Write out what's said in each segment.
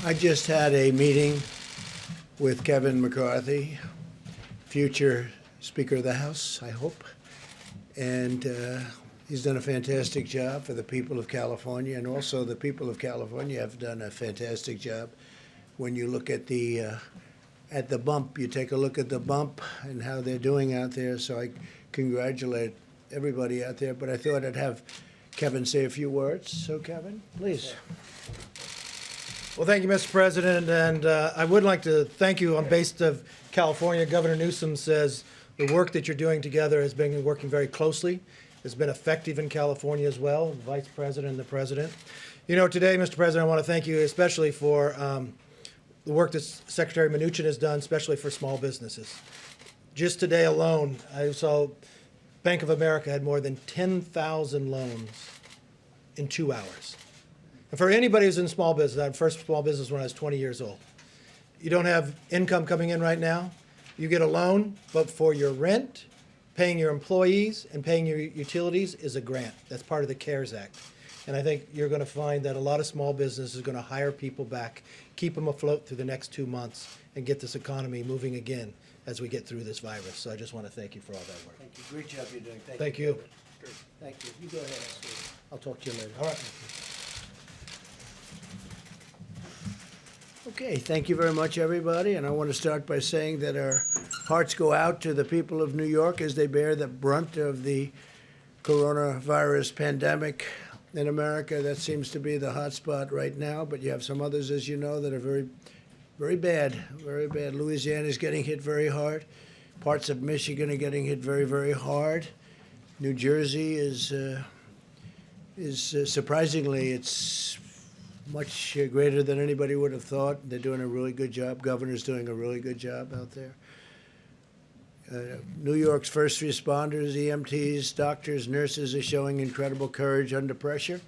I just had a meeting with Kevin McCarthy, future Speaker of the House, I hope. And he's done a fantastic job for the people of California, and also the people of California have done a fantastic job. When you look at the bump, you take a look at the bump and how they're doing out there. So I congratulate everybody out there. But I thought I'd have Kevin say a few words. So Kevin, please. Well, thank you, Mr. President, and I would like to thank you on behalf of California. Governor Newsom says the work that you're doing together has been working very closely. It's been effective in California as well, the Vice President and the President. You know, today, Mr. President, I want to thank you especially for the work that Secretary Mnuchin has done, especially for small businesses. Just today alone, I saw Bank of America had more than 10,000 loans in 2 hours. And for anybody who's in small business, I first small business when I was 20 years old. You don't have income coming in right now. You get a loan, but for your rent, paying your employees, and paying your utilities is a grant. That's part of the CARES Act. And I think you're going to find that a lot of small businesses are going to hire people back, keep them afloat through the next 2 months, and get this economy moving again as we get through this virus. So I just want to thank you for all that work. Thank you. Great job you're doing. Thank you. Kevin. Thank you. You go ahead, Steve. I'll talk to you later. All right. Okay, thank you very much, everybody. And I want to start by saying that our hearts go out to the people of New York as they bear the brunt of the coronavirus pandemic in America. That seems to be the hot spot right now, but you have some others, as you know, that are very, very bad, very bad. Louisiana is getting hit very hard. Parts of Michigan are getting hit very, very hard. New Jersey is surprisingly, it's much greater than anybody would have thought. They're doing a really good job. Governor's doing a really good job out there. New York's first responders, EMTs, doctors, nurses are showing incredible courage under pressure.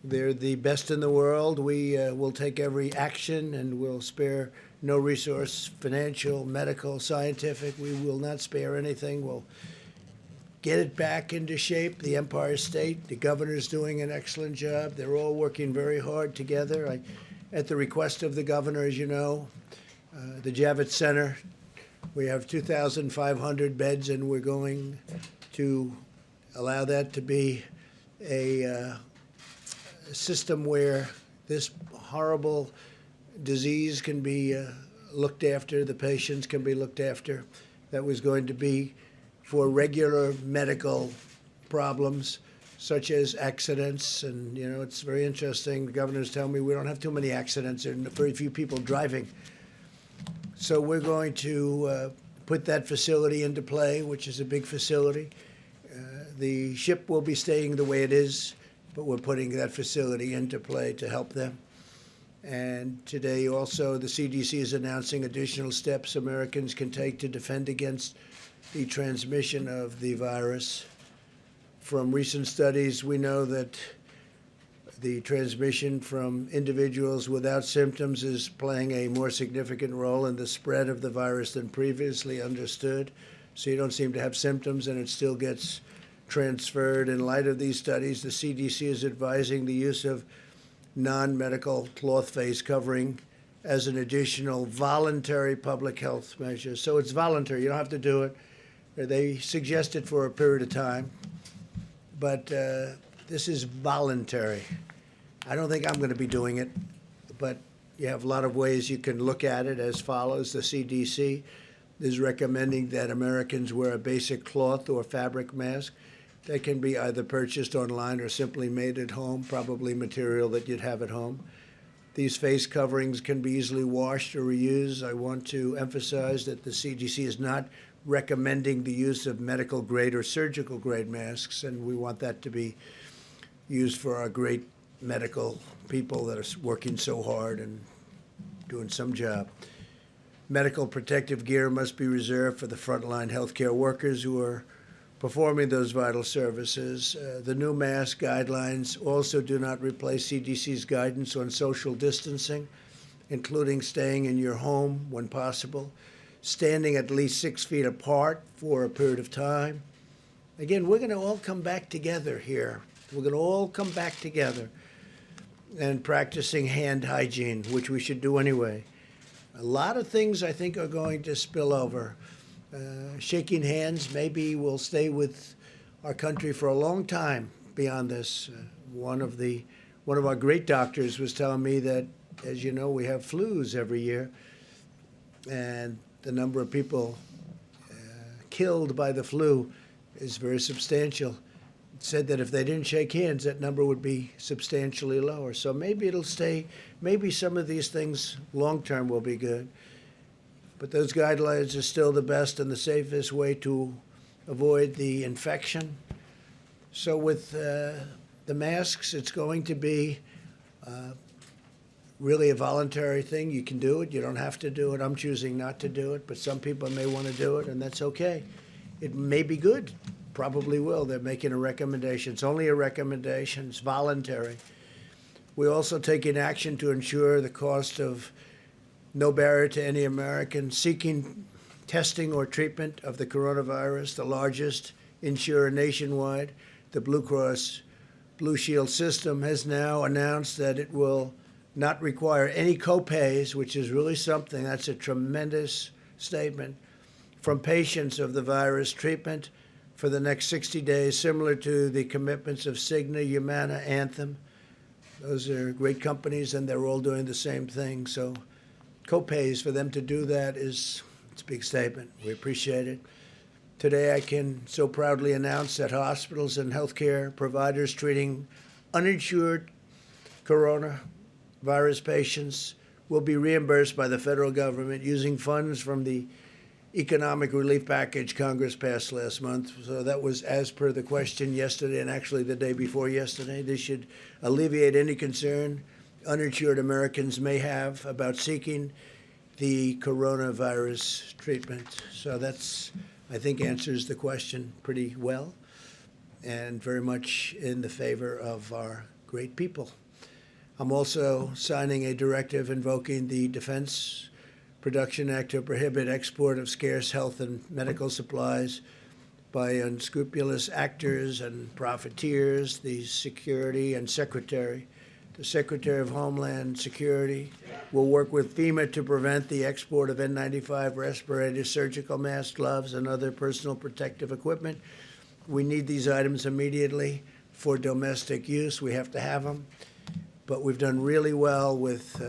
They're the best in the world. We will take every action and we'll spare no resource, financial, medical, scientific. We will not spare anything. We'll get it back into shape. The Empire State, the governor's doing an excellent job. They're all working very hard together. At the request of the governor, as you know, the Javits Center, we have 2,500 beds, and we're going to allow that to be a system where this horrible disease can be looked after, the patients can be looked after. That was going to be for regular medical problems, such as accidents. And, you know, it's very interesting. The governors tell me we don't have too many accidents. There are very few people driving. So we're going to put that facility into play, which is a big facility. The ship will be staying the way it is, but we're putting that facility into play to help them. And today also the CDC is announcing additional steps Americans can take to defend against the transmission of the virus. From recent studies, we know that the transmission from individuals without symptoms is playing a more significant role in the spread of the virus than previously understood. So you don't seem to have symptoms and it still gets transferred. In light of these studies, the CDC is advising the use of non-medical cloth face covering as an additional voluntary public health measure. So it's voluntary. You don't have to do it. They suggest it for a period of time, but this is voluntary. I don't think I'm going to be doing it, but you have a lot of ways you can look at it as follows. The CDC is recommending that Americans wear a basic cloth or fabric mask. They can be either purchased online or simply made at home, probably material that you'd have at home. These face coverings can be easily washed or reused. I want to emphasize that the CDC is not recommending the use of medical grade or surgical grade masks, and we want that to be used for our great medical people that are working so hard and doing some job. Medical protective gear must be reserved for the frontline healthcare workers who are performing those vital services. The new mask guidelines also do not replace CDC's guidance on social distancing, including staying in your home when possible, standing at least 6 feet apart for a period of time. Again, we're going to all come back together here. We're going to all come back together. and practicing hand hygiene, which we should do anyway. A lot of things I think are going to spill over. Shaking hands maybe will stay with our country for a long time beyond this. One of our great doctors was telling me that, as you know, we have flus every year, and the number of people killed by the flu is very substantial. It said that if they didn't shake hands, that number would be substantially lower. So maybe it'll stay. Maybe some of these things long term will be good. But those guidelines are still the best and the safest way to avoid the infection. So with the masks, it's going to be really a voluntary thing. You can do it. You don't have to do it. I'm choosing not to do it, but some people may want to do it, and that's okay. It may be good. Probably will. They're making a recommendation. It's only a recommendation. It's voluntary. We're also taking action to ensure the cost of no barrier to any American seeking testing or treatment of the coronavirus. The largest insurer nationwide, the Blue Cross Blue Shield system, has now announced that it will not require any copays, which is really something. That's a tremendous statement, from patients of the virus treatment for the next 60 days, similar to the commitments of Cigna, Humana, Anthem. Those are great companies, and they're all doing the same thing. So copays, for them to do that, it's a big statement. We appreciate it. Today, I can so proudly announce that hospitals and healthcare providers treating uninsured coronavirus patients will be reimbursed by the federal government using funds from the economic relief package Congress passed last month. So that was as per the question yesterday, and actually the day before yesterday. This should alleviate any concern uninsured Americans may have about seeking the coronavirus treatment. So that's, I think, answers the question pretty well, and very much in the favor of our great people. I'm also signing a directive invoking the Defense Production Act to prohibit export of scarce health and medical supplies by unscrupulous actors and profiteers. The Secretary of Homeland Security will work with FEMA to prevent the export of N95 respirators, surgical masks, gloves, and other personal protective equipment. We need these items immediately for domestic use. We have to have them. But we've done really well with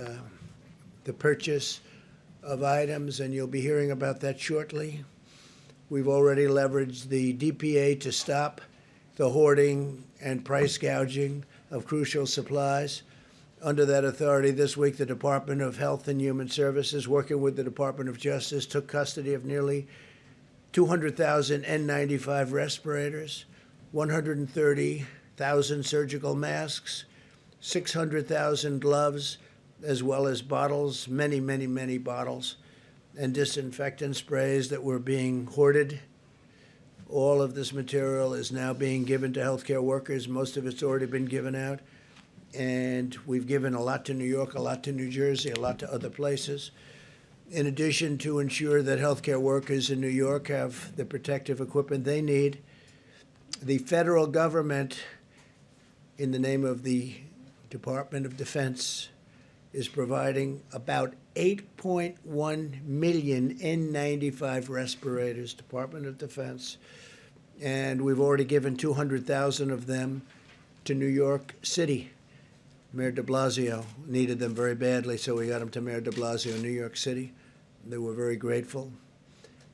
the purchase of items, and you'll be hearing about that shortly. We've already leveraged the DPA to stop the hoarding and price gouging of crucial supplies. Under that authority, this week, the Department of Health and Human Services, working with the Department of Justice, took custody of nearly 200,000 N95 respirators, 130,000 surgical masks, 600,000 gloves, as well as bottles, many, many, many bottles, and disinfectant sprays that were being hoarded. All of this material is now being given to healthcare workers. Most of it's already been given out. And we've given a lot to New York, a lot to New Jersey, a lot to other places. In addition, to ensure that healthcare workers in New York have the protective equipment they need, the federal government, in the name of the Department of Defense, is providing about 8.1 million N95 respirators, Department of Defense. And we've already given 200,000 of them to New York City. Mayor de Blasio needed them very badly, so we got them to Mayor de Blasio in New York City. They were very grateful.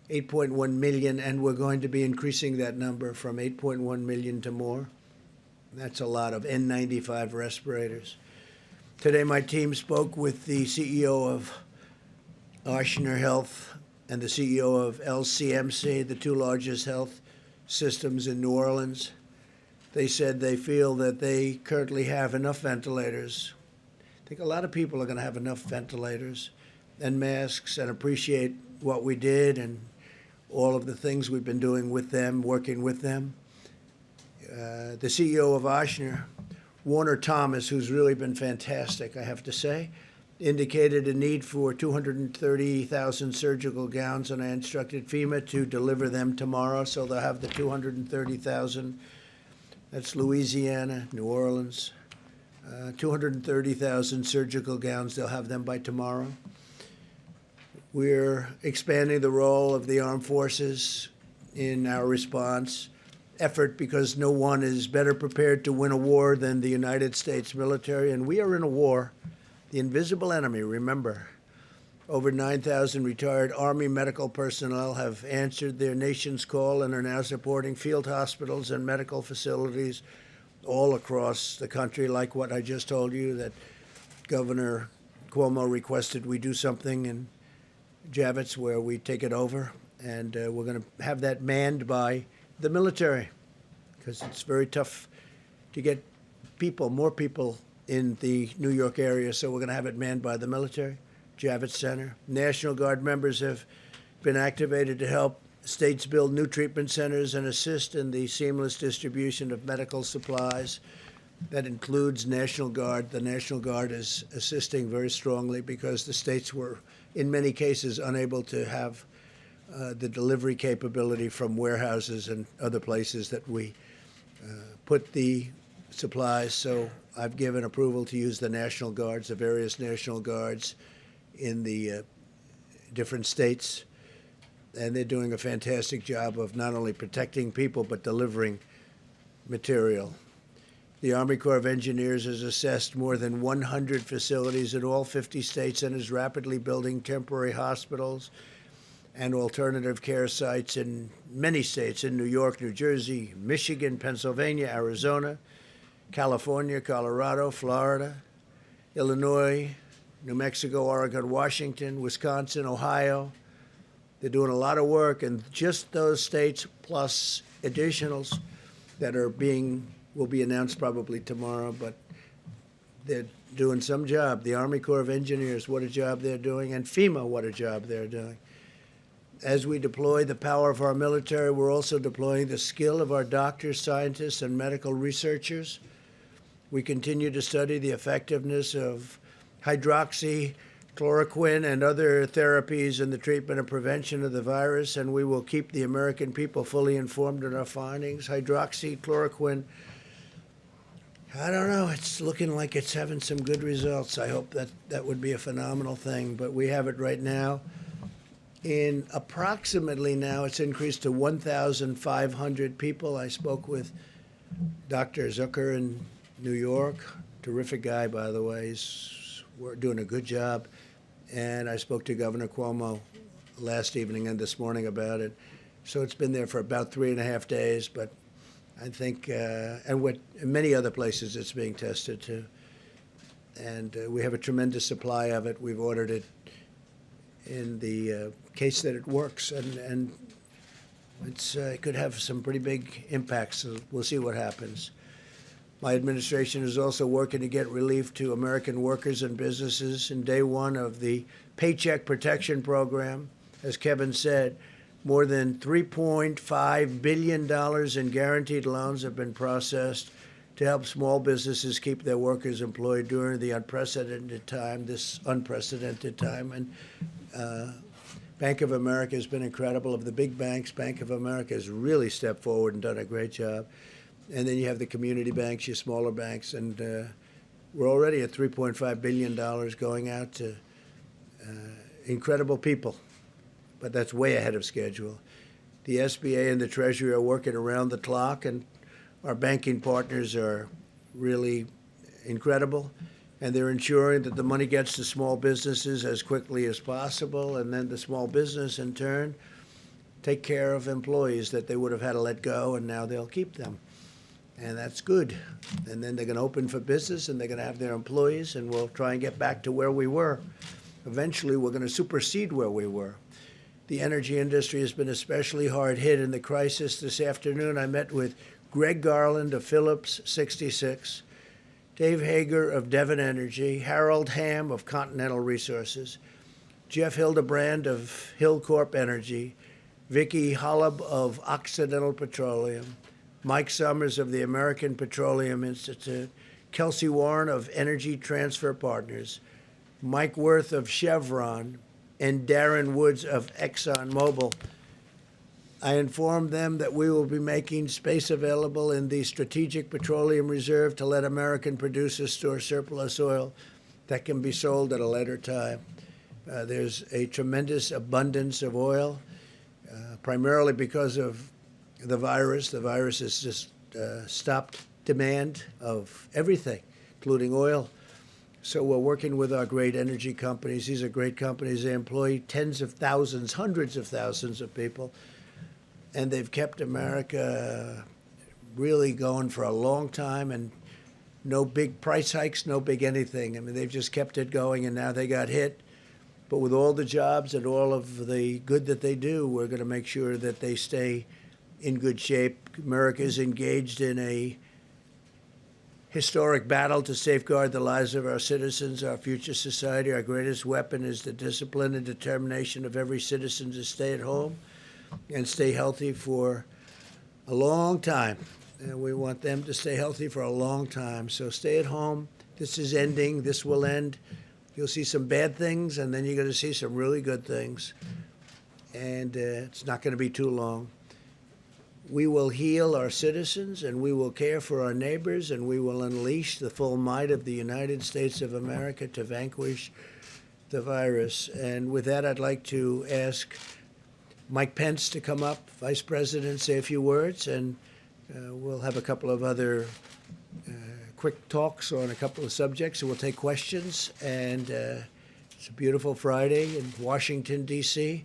8.1 million, and we're going to be increasing that number from 8.1 million to more. That's a lot of N95 respirators. Today, my team spoke with the CEO of Ochsner Health and the CEO of LCMC, the two largest health systems in New Orleans. They said they feel that they currently have enough ventilators. I think a lot of people are going to have enough ventilators and masks and appreciate what we did and all of the things we've been doing with them, working with them. The CEO of Ochsner, Warner Thomas, who's really been fantastic, I have to say, indicated a need for 230,000 surgical gowns, and I instructed FEMA to deliver them tomorrow, so they'll have the 230,000. That's Louisiana, New Orleans, 230,000 surgical gowns. They'll have them by tomorrow. We're expanding the role of the armed forces in our response effort because no one is better prepared to win a war than the United States military. And we are in a war, the invisible enemy, remember. Over 9,000 retired Army medical personnel have answered their nation's call and are now supporting field hospitals and medical facilities all across the country, like what I just told you, that Governor Cuomo requested we do something in Javits where we take it over. And we're going to have that manned by the military because it's very tough to get people, more people in the New York area. So we're going to have it manned by the military. Javits Center. National Guard members have been activated to help states build new treatment centers and assist in the seamless distribution of medical supplies. That includes National Guard. The National Guard is assisting very strongly because the states were, in many cases, unable to have the delivery capability from warehouses and other places that we put the supplies. So I've given approval to use the National Guards, the various National Guards in the different states, and they're doing a fantastic job of not only protecting people but delivering material. The Army Corps of Engineers has assessed more than 100 facilities in all 50 states and is rapidly building temporary hospitals and alternative care sites in many states, in New York, New Jersey, Michigan, Pennsylvania, Arizona, California, Colorado, Florida, Illinois, New Mexico, Oregon, Washington, Wisconsin, Ohio. They're doing a lot of work, and just those states plus additionals that will be announced probably tomorrow, but they're doing some job. The Army Corps of Engineers, what a job they're doing, and FEMA, what a job they're doing. As we deploy the power of our military, we're also deploying the skill of our doctors, scientists, and medical researchers. We continue to study the effectiveness of hydroxychloroquine and other therapies in the treatment and prevention of the virus, and we will keep the American people fully informed in our findings. Hydroxychloroquine, I don't know, it's looking like it's having some good results. I hope that would be a phenomenal thing, but we have it right now. In approximately now, it's increased to 1,500 people. I spoke with Dr. Zucker in New York, terrific guy, by the way. We're doing a good job. And I spoke to Governor Cuomo last evening and this morning about it. So it's been there for about 3.5 days, but I think, and with many other places it's being tested too. And we have a tremendous supply of it. We've ordered it in the case that it works, and it could have some pretty big impacts. So we'll see what happens. My administration is also working to get relief to American workers and businesses. In day one of the Paycheck Protection Program, as Kevin said, more than $3.5 billion in guaranteed loans have been processed to help small businesses keep their workers employed during the unprecedented time, And Bank of America has been incredible. Of the big banks, Bank of America has really stepped forward and done a great job. And then you have the community banks, your smaller banks, and we're already at $3.5 billion going out to incredible people. But that's way ahead of schedule. The SBA and the Treasury are working around the clock, and our banking partners are really incredible. And they're ensuring that the money gets to small businesses as quickly as possible, and then the small business, in turn, take care of employees that they would have had to let go, and now they'll keep them. And that's good. And then they're going to open for business, and they're going to have their employees, and we'll try and get back to where we were. Eventually, we're going to supersede where we were. The energy industry has been especially hard hit in the crisis. This afternoon, I met with Greg Garland of Phillips 66, Dave Hager of Devon Energy, Harold Hamm of Continental Resources, Jeff Hildebrand of Hillcorp Energy, Vicki Hollub of Occidental Petroleum, Mike Summers of the American Petroleum Institute, Kelsey Warren of Energy Transfer Partners, Mike Worth of Chevron, and Darren Woods of ExxonMobil. I informed them that we will be making space available in the Strategic Petroleum Reserve to let American producers store surplus oil that can be sold at a later time. There's a tremendous abundance of oil, primarily because of the virus. The virus has just stopped demand of everything, including oil. So we're working with our great energy companies. These are great companies. They employ tens of thousands, hundreds of thousands of people, and they've kept America really going for a long time, and no big price hikes, no big anything. I mean, they've just kept it going, and now they got hit. But with all the jobs and all of the good that they do, we're going to make sure that they stay in good shape. America is engaged in a historic battle to safeguard the lives of our citizens, our future society. Our greatest weapon is the discipline and determination of every citizen to stay at home and stay healthy for a long time. And we want them to stay healthy for a long time. So stay at home. This is ending. This will end. You'll see some bad things, and then you're going to see some really good things. And it's not going to be too long. We will heal our citizens, and we will care for our neighbors, and we will unleash the full might of the United States of America to vanquish the virus. And with that, I'd like to ask Mike Pence to come up, Vice President, say a few words, and we'll have a couple of other quick talks on a couple of subjects, and we'll take questions. And it's a beautiful Friday in Washington, D.C.,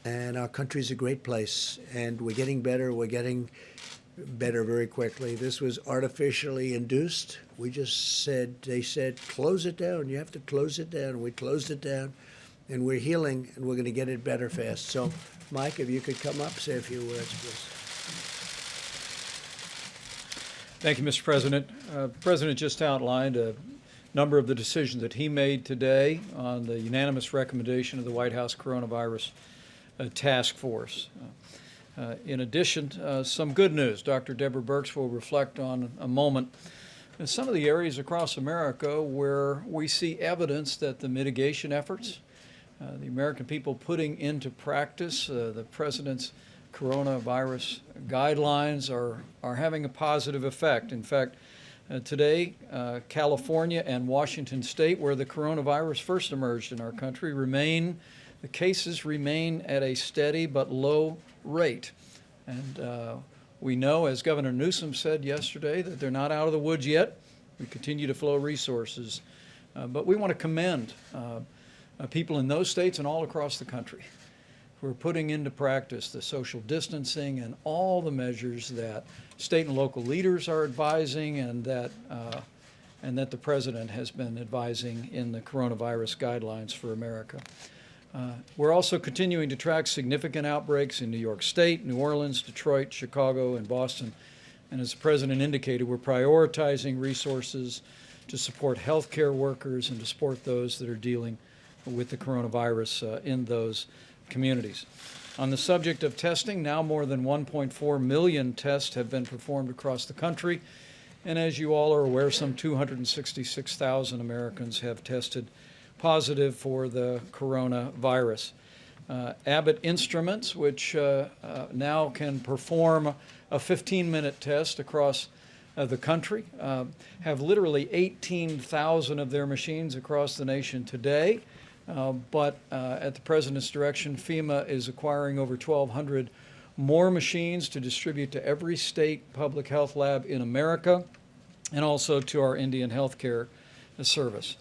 and our country's a great place, and we're getting better. We're getting better very quickly. This was artificially induced. We just said, they said, close it down. You have to close it down. We closed it down, and we're healing, and we're going to get it better fast. So, Mike, if you could come up, say a few words, please. Thank you, Mr. President. The President just outlined a number of the decisions that he made today on the unanimous recommendation of the White House Coronavirus Task Force. In addition, some good news. Dr. Deborah Birx will reflect on a moment in some of the areas across America where we see evidence that the mitigation efforts, the American people putting into practice the President's coronavirus guidelines are having a positive effect. In fact, today, California and Washington State, where the coronavirus first emerged in our country, the cases remain at a steady but low rate. And we know, as Governor Newsom said yesterday, that they're not out of the woods yet. We continue to flow resources. But we want to commend people in those states and all across the country who are putting into practice the social distancing and all the measures that state and local leaders are advising, and that the President has been advising in the coronavirus guidelines for America. We're also continuing to track significant outbreaks in New York State, New Orleans, Detroit, Chicago, and Boston. And as the President indicated, we're prioritizing resources to support healthcare workers and to support those that are dealing with the coronavirus in those communities. On the subject of testing, now more than 1.4 million tests have been performed across the country. And as you all are aware, some 266,000 Americans have tested positive for the coronavirus. Abbott Instruments, which now can perform a 15-minute test across the country, have literally 18,000 of their machines across the nation today. But at the President's direction, FEMA is acquiring over 1,200 more machines to distribute to every state public health lab in America, and also to our Indian Healthcare Service.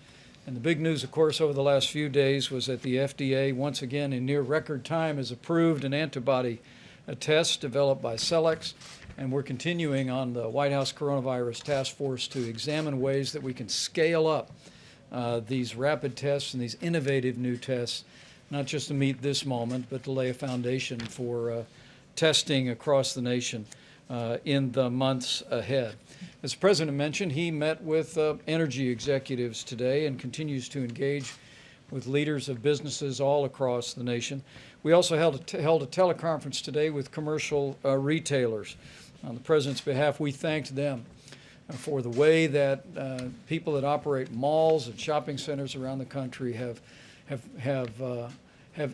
And the big news, of course, over the last few days was that the FDA, once again in near record time, has approved an antibody test developed by Cellex. And we're continuing on the White House Coronavirus Task Force to examine ways that we can scale up these rapid tests and these innovative new tests, not just to meet this moment, but to lay a foundation for testing across the nation in the months ahead. As the President mentioned, he met with energy executives today and continues to engage with leaders of businesses all across the nation. We also held a teleconference today with commercial retailers. On the President's behalf, we thanked them for the way that people that operate malls and shopping centers around the country have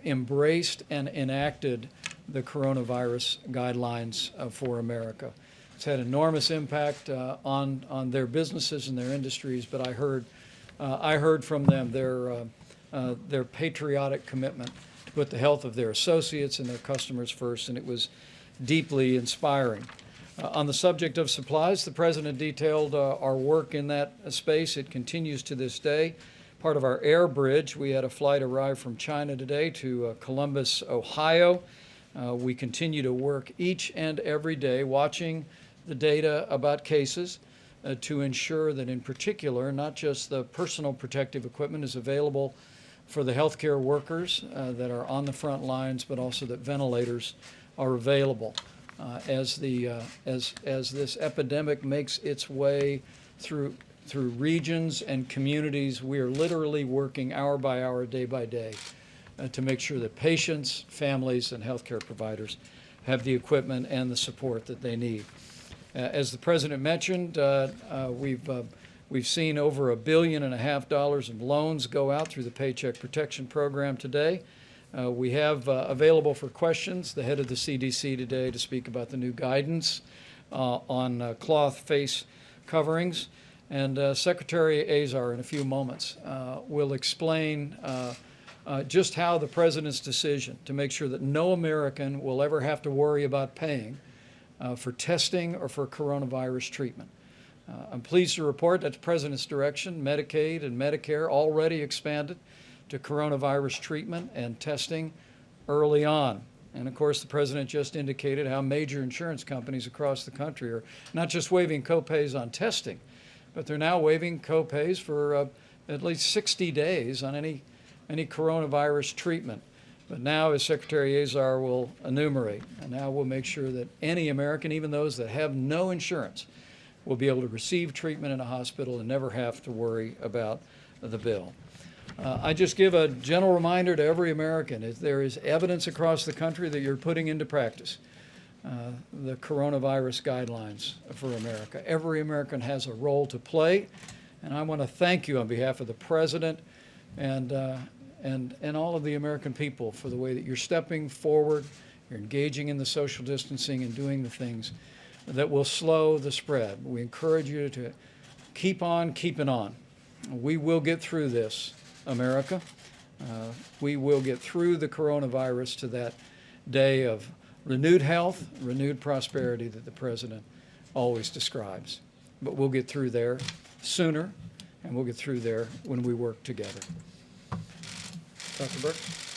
embraced and enacted the coronavirus guidelines for America. It's had enormous impact on their businesses and their industries, but I heard from them their patriotic commitment to put the health of their associates and their customers first, and it was deeply inspiring. On the subject of supplies, the President detailed our work in that space. It continues to this day. Part of our air bridge, we had a flight arrive from China today to Columbus, Ohio. We continue to work each and every day watching the data about cases to ensure that in particular, not just the personal protective equipment is available for the healthcare workers that are on the front lines, but also that ventilators are available. As this epidemic makes its way through regions and communities, we are literally working hour by hour, day by day, to make sure that patients, families, and healthcare providers have the equipment and the support that they need. As the President mentioned, we've seen over $1.5 billion of loans go out through the Paycheck Protection Program today. We have available for questions the head of the CDC today to speak about the new guidance on cloth face coverings. And Secretary Azar, in a few moments, will explain just how the President's decision to make sure that no American will ever have to worry about paying for testing or for coronavirus treatment. I'm pleased to report that the President's direction, Medicaid and Medicare already expanded to coronavirus treatment and testing early on. And of course, the President just indicated how major insurance companies across the country are not just waiving copays on testing, but they're now waiving copays for at least 60 days on any coronavirus treatment. But now, as Secretary Azar will enumerate, and now we'll make sure that any American, even those that have no insurance, will be able to receive treatment in a hospital and never have to worry about the bill. I just give a gentle reminder to every American, if there is evidence across the country that you're putting into practice the coronavirus guidelines for America. Every American has a role to play, and I want to thank you on behalf of the President and all of the American people for the way that you're stepping forward, you're engaging in the social distancing and doing the things that will slow the spread. We encourage you to keep on keeping on. We will get through this, America. We will get through the coronavirus to that day of renewed health, renewed prosperity that the President always describes. But we'll get through there sooner, and we'll get through there when we work together. Dr. Birx?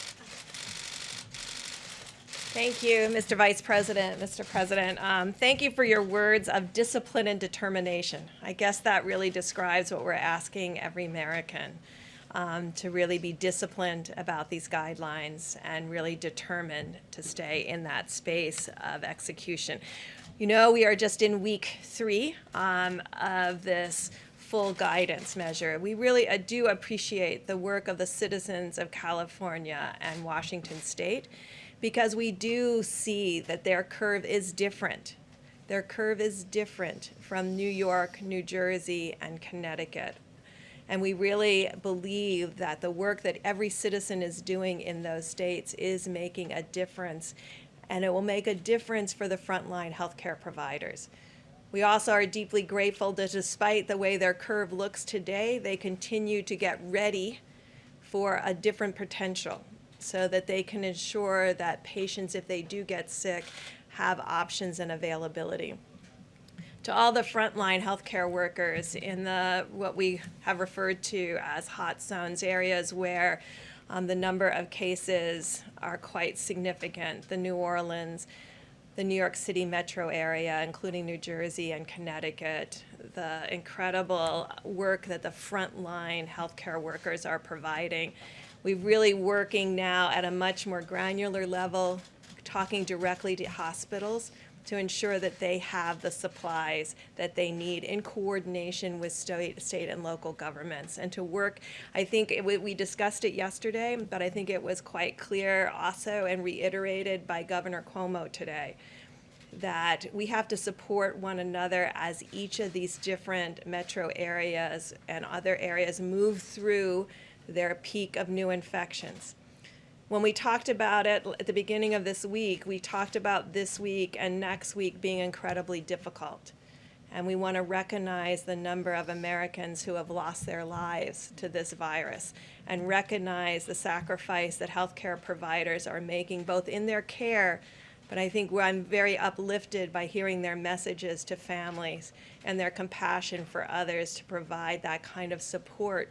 Thank you, Mr. Vice President, Mr. President. Thank you for your words of discipline and determination. I guess that really describes what we're asking every American, to really be disciplined about these guidelines and really determined to stay in that space of execution. You know, we are just in week 3 of this full guidance measure. We really do appreciate the work of the citizens of California and Washington State, because we do see that their curve is different. Their curve is different from New York, New Jersey, and Connecticut. And we really believe that the work that every citizen is doing in those states is making a difference, and it will make a difference for the frontline healthcare providers. We also are deeply grateful that despite the way their curve looks today, they continue to get ready for a different potential so that they can ensure that patients, if they do get sick, have options and availability. To all the frontline healthcare workers in what we have referred to as hot zones, areas where the number of cases are quite significant, the New Orleans, the New York City metro area, including New Jersey and Connecticut, the incredible work that the frontline healthcare workers are providing. We're really working now at a much more granular level, talking directly to hospitals to ensure that they have the supplies that they need in coordination with state and local governments. And to work, I think we discussed it yesterday, but I think it was quite clear also and reiterated by Governor Cuomo today, that we have to support one another as each of these different metro areas and other areas move through their peak of new infections. When we talked about it at the beginning of this week, we talked about this week and next week being incredibly difficult. And we want to recognize the number of Americans who have lost their lives to this virus and recognize the sacrifice that healthcare providers are making both in their care, but I think I'm very uplifted by hearing their messages to families and their compassion for others to provide that kind of support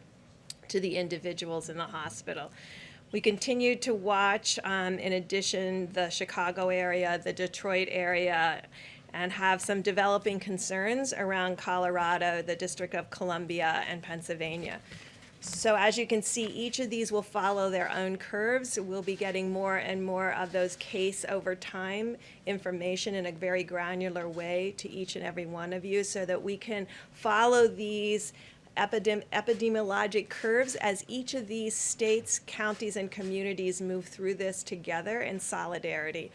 to the individuals in the hospital. We continue to watch, in addition, the Chicago area, the Detroit area, and have some developing concerns around Colorado, the District of Columbia, and Pennsylvania. So as you can see, each of these will follow their own curves. We'll be getting more and more of those case over time information in a very granular way to each and every one of you so that we can follow these epidemiologic curves as each of these states, counties, and communities move through this together in solidarity,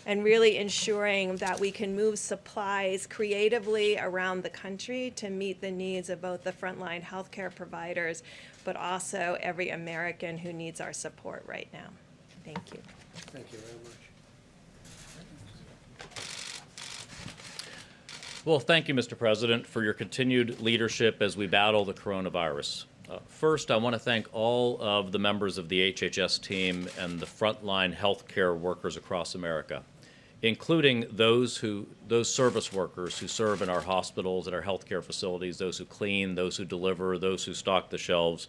and really ensuring that we can move supplies creatively around the country to meet the needs of both the frontline healthcare providers, but also every American who needs our support right now. Thank you. Thank you very much. Well, thank you, Mr. President, for your continued leadership as we battle the coronavirus. First, I want to thank all of the members of the HHS team and the frontline healthcare workers across America, including those service workers who serve in our hospitals and our healthcare facilities, those who clean, those who deliver, those who stock the shelves,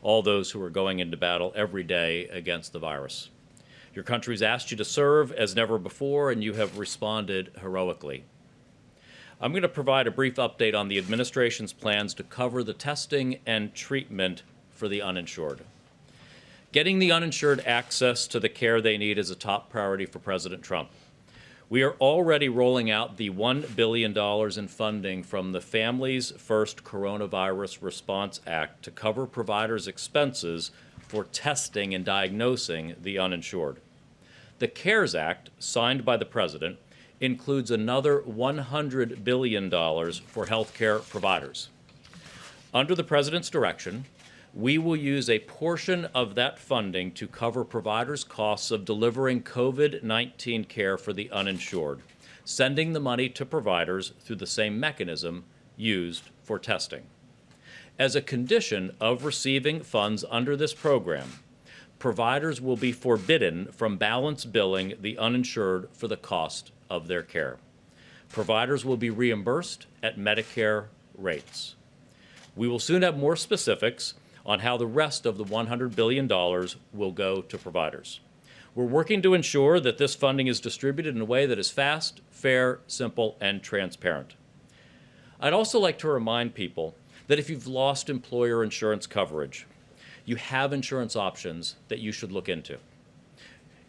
all those who are going into battle every day against the virus. Your country's asked you to serve as never before, and you have responded heroically. I'm going to provide a brief update on the administration's plans to cover the testing and treatment for the uninsured. Getting the uninsured access to the care they need is a top priority for President Trump. We are already rolling out the $1 billion in funding from the Families First Coronavirus Response Act to cover providers' expenses for testing and diagnosing the uninsured. The CARES Act, signed by the President, includes another $100 billion for healthcare providers. Under the President's direction, we will use a portion of that funding to cover providers' costs of delivering COVID-19 care for the uninsured, sending the money to providers through the same mechanism used for testing. As a condition of receiving funds under this program, providers will be forbidden from balance billing the uninsured for the cost of their care. Providers will be reimbursed at Medicare rates. We will soon have more specifics on how the rest of the $100 billion will go to providers. We're working to ensure that this funding is distributed in a way that is fast, fair, simple, and transparent. I'd also like to remind people that if you've lost employer insurance coverage, you have insurance options that you should look into.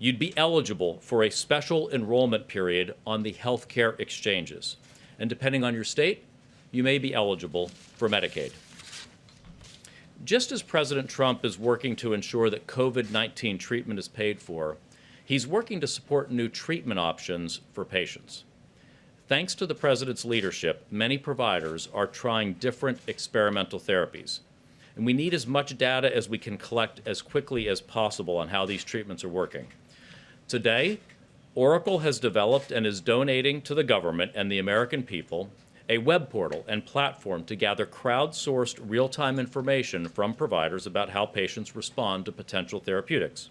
You'd be eligible for a special enrollment period on the healthcare exchanges. And depending on your state, you may be eligible for Medicaid. Just as President Trump is working to ensure that COVID-19 treatment is paid for, he's working to support new treatment options for patients. Thanks to the President's leadership, many providers are trying different experimental therapies. And we need as much data as we can collect as quickly as possible on how these treatments are working. Today, Oracle has developed and is donating to the government and the American people a web portal and platform to gather crowdsourced real-time information from providers about how patients respond to potential therapeutics.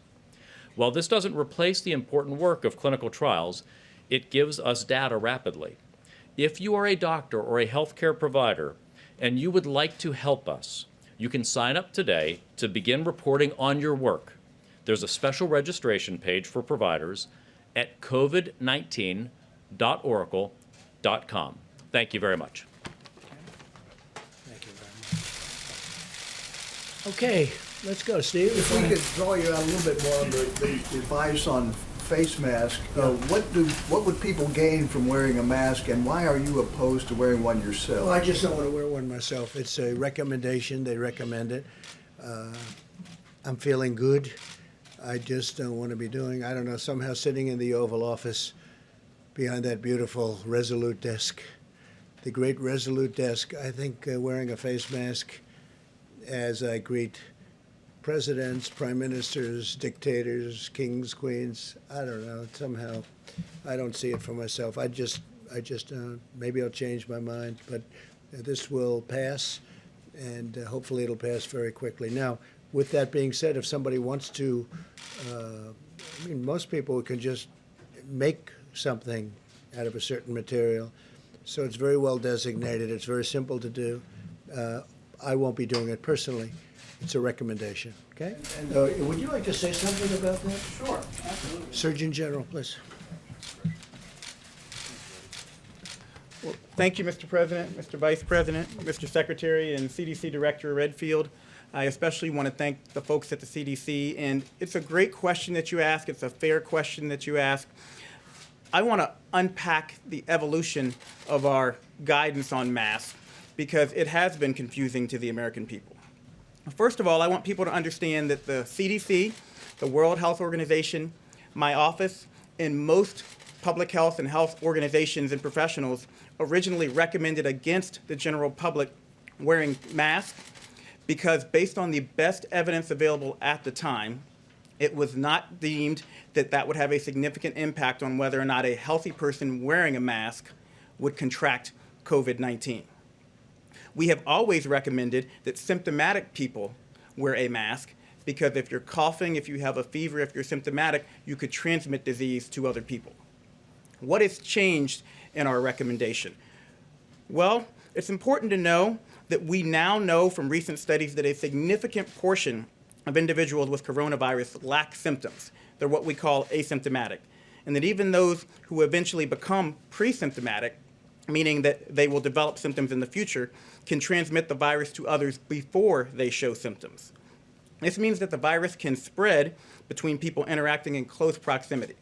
While this doesn't replace the important work of clinical trials, it gives us data rapidly. If you are a doctor or a healthcare provider and you would like to help us, you can sign up today to begin reporting on your work. There's a special registration page for providers at covid19.oracle.com. Thank you very much. Thank you very much. Okay, let's go, Steve. If we could draw you out a little bit more on the advice on face mask, what would people gain from wearing a mask, and why are you opposed to wearing one yourself? Well, I just don't want to wear one myself. It's a recommendation. They recommend it. I'm feeling good. I just don't want to be doing, I don't know, somehow sitting in the Oval Office behind that beautiful Resolute desk, the great Resolute desk. I think wearing a face mask as I greet presidents, prime ministers, dictators, kings, queens. I don't know. Somehow, I don't see it for myself. I just maybe I'll change my mind, but this will pass, and hopefully it'll pass very quickly. Now, with that being said, if somebody wants to, I mean, most people can just make something out of a certain material, so it's very well designated. It's very simple to do. I won't be doing it personally. It's a recommendation, okay? Would you like to say something about that? Sure, absolutely. Surgeon General, please. Well, thank you, Mr. President, Mr. Vice President, Mr. Secretary, and CDC Director Redfield. I especially want to thank the folks at the CDC, and it's a great question that you ask. It's a fair question that you ask. I want to unpack the evolution of our guidance on masks because it has been confusing to the American people. First of all, I want people to understand that the CDC, the World Health Organization, my office, and most public health and health organizations and professionals originally recommended against the general public wearing masks because based on the best evidence available at the time, it was not deemed that that would have a significant impact on whether or not a healthy person wearing a mask would contract COVID-19. We have always recommended that symptomatic people wear a mask because if you're coughing, if you have a fever, if you're symptomatic, you could transmit disease to other people. What has changed in our recommendation? Well, it's important to know that we now know from recent studies that a significant portion of individuals with coronavirus lack symptoms. They're what we call asymptomatic. And that even those who eventually become pre-symptomatic, meaning that they will develop symptoms in the future, can transmit the virus to others before they show symptoms. This means that the virus can spread between people interacting in close proximity.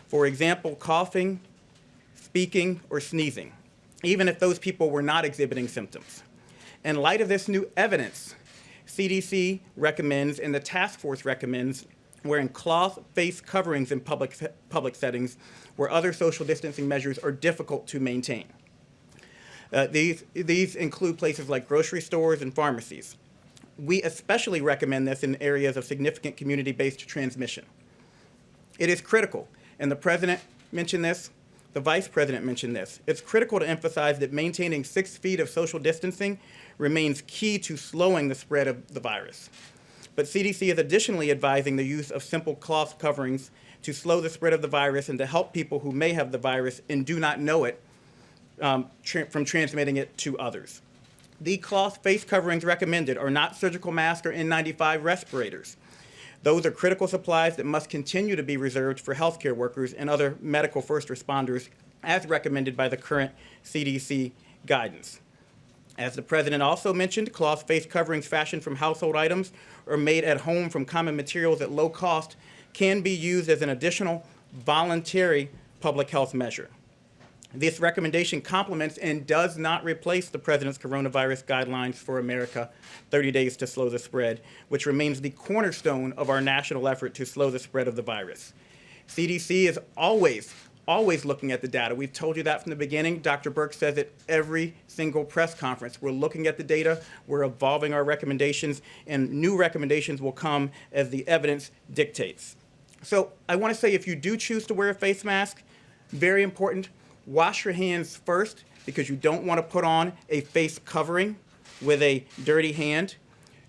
For example, coughing, speaking, or sneezing, even if those people were not exhibiting symptoms. In light of this new evidence, CDC recommends and the task force recommends wearing cloth face coverings in public settings where other social distancing measures are difficult to maintain. These include places like grocery stores and pharmacies. We especially recommend this in areas of significant community-based transmission. It is critical, and the President mentioned this, the Vice President mentioned this. It's critical to emphasize that maintaining 6 feet of social distancing remains key to slowing the spread of the virus. But CDC is additionally advising the use of simple cloth coverings to slow the spread of the virus and to help people who may have the virus and do not know it from transmitting it to others. The cloth face coverings recommended are not surgical masks or N95 respirators. Those are critical supplies that must continue to be reserved for healthcare workers and other medical first responders as recommended by the current CDC guidance. As the President also mentioned, cloth face coverings fashioned from household items or made at home from common materials at low cost can be used as an additional voluntary public health measure. This recommendation complements and does not replace the President's coronavirus guidelines for America, 30 days to slow the spread, which remains the cornerstone of our national effort to slow the spread of the virus. CDC is always looking at the data. We've told you that from the beginning. Dr. Birx says it every single press conference. We're looking at the data, we're evolving our recommendations, and new recommendations will come as the evidence dictates. So I want to say if you do choose to wear a face mask, very important, wash your hands first because you don't want to put on a face covering with a dirty hand.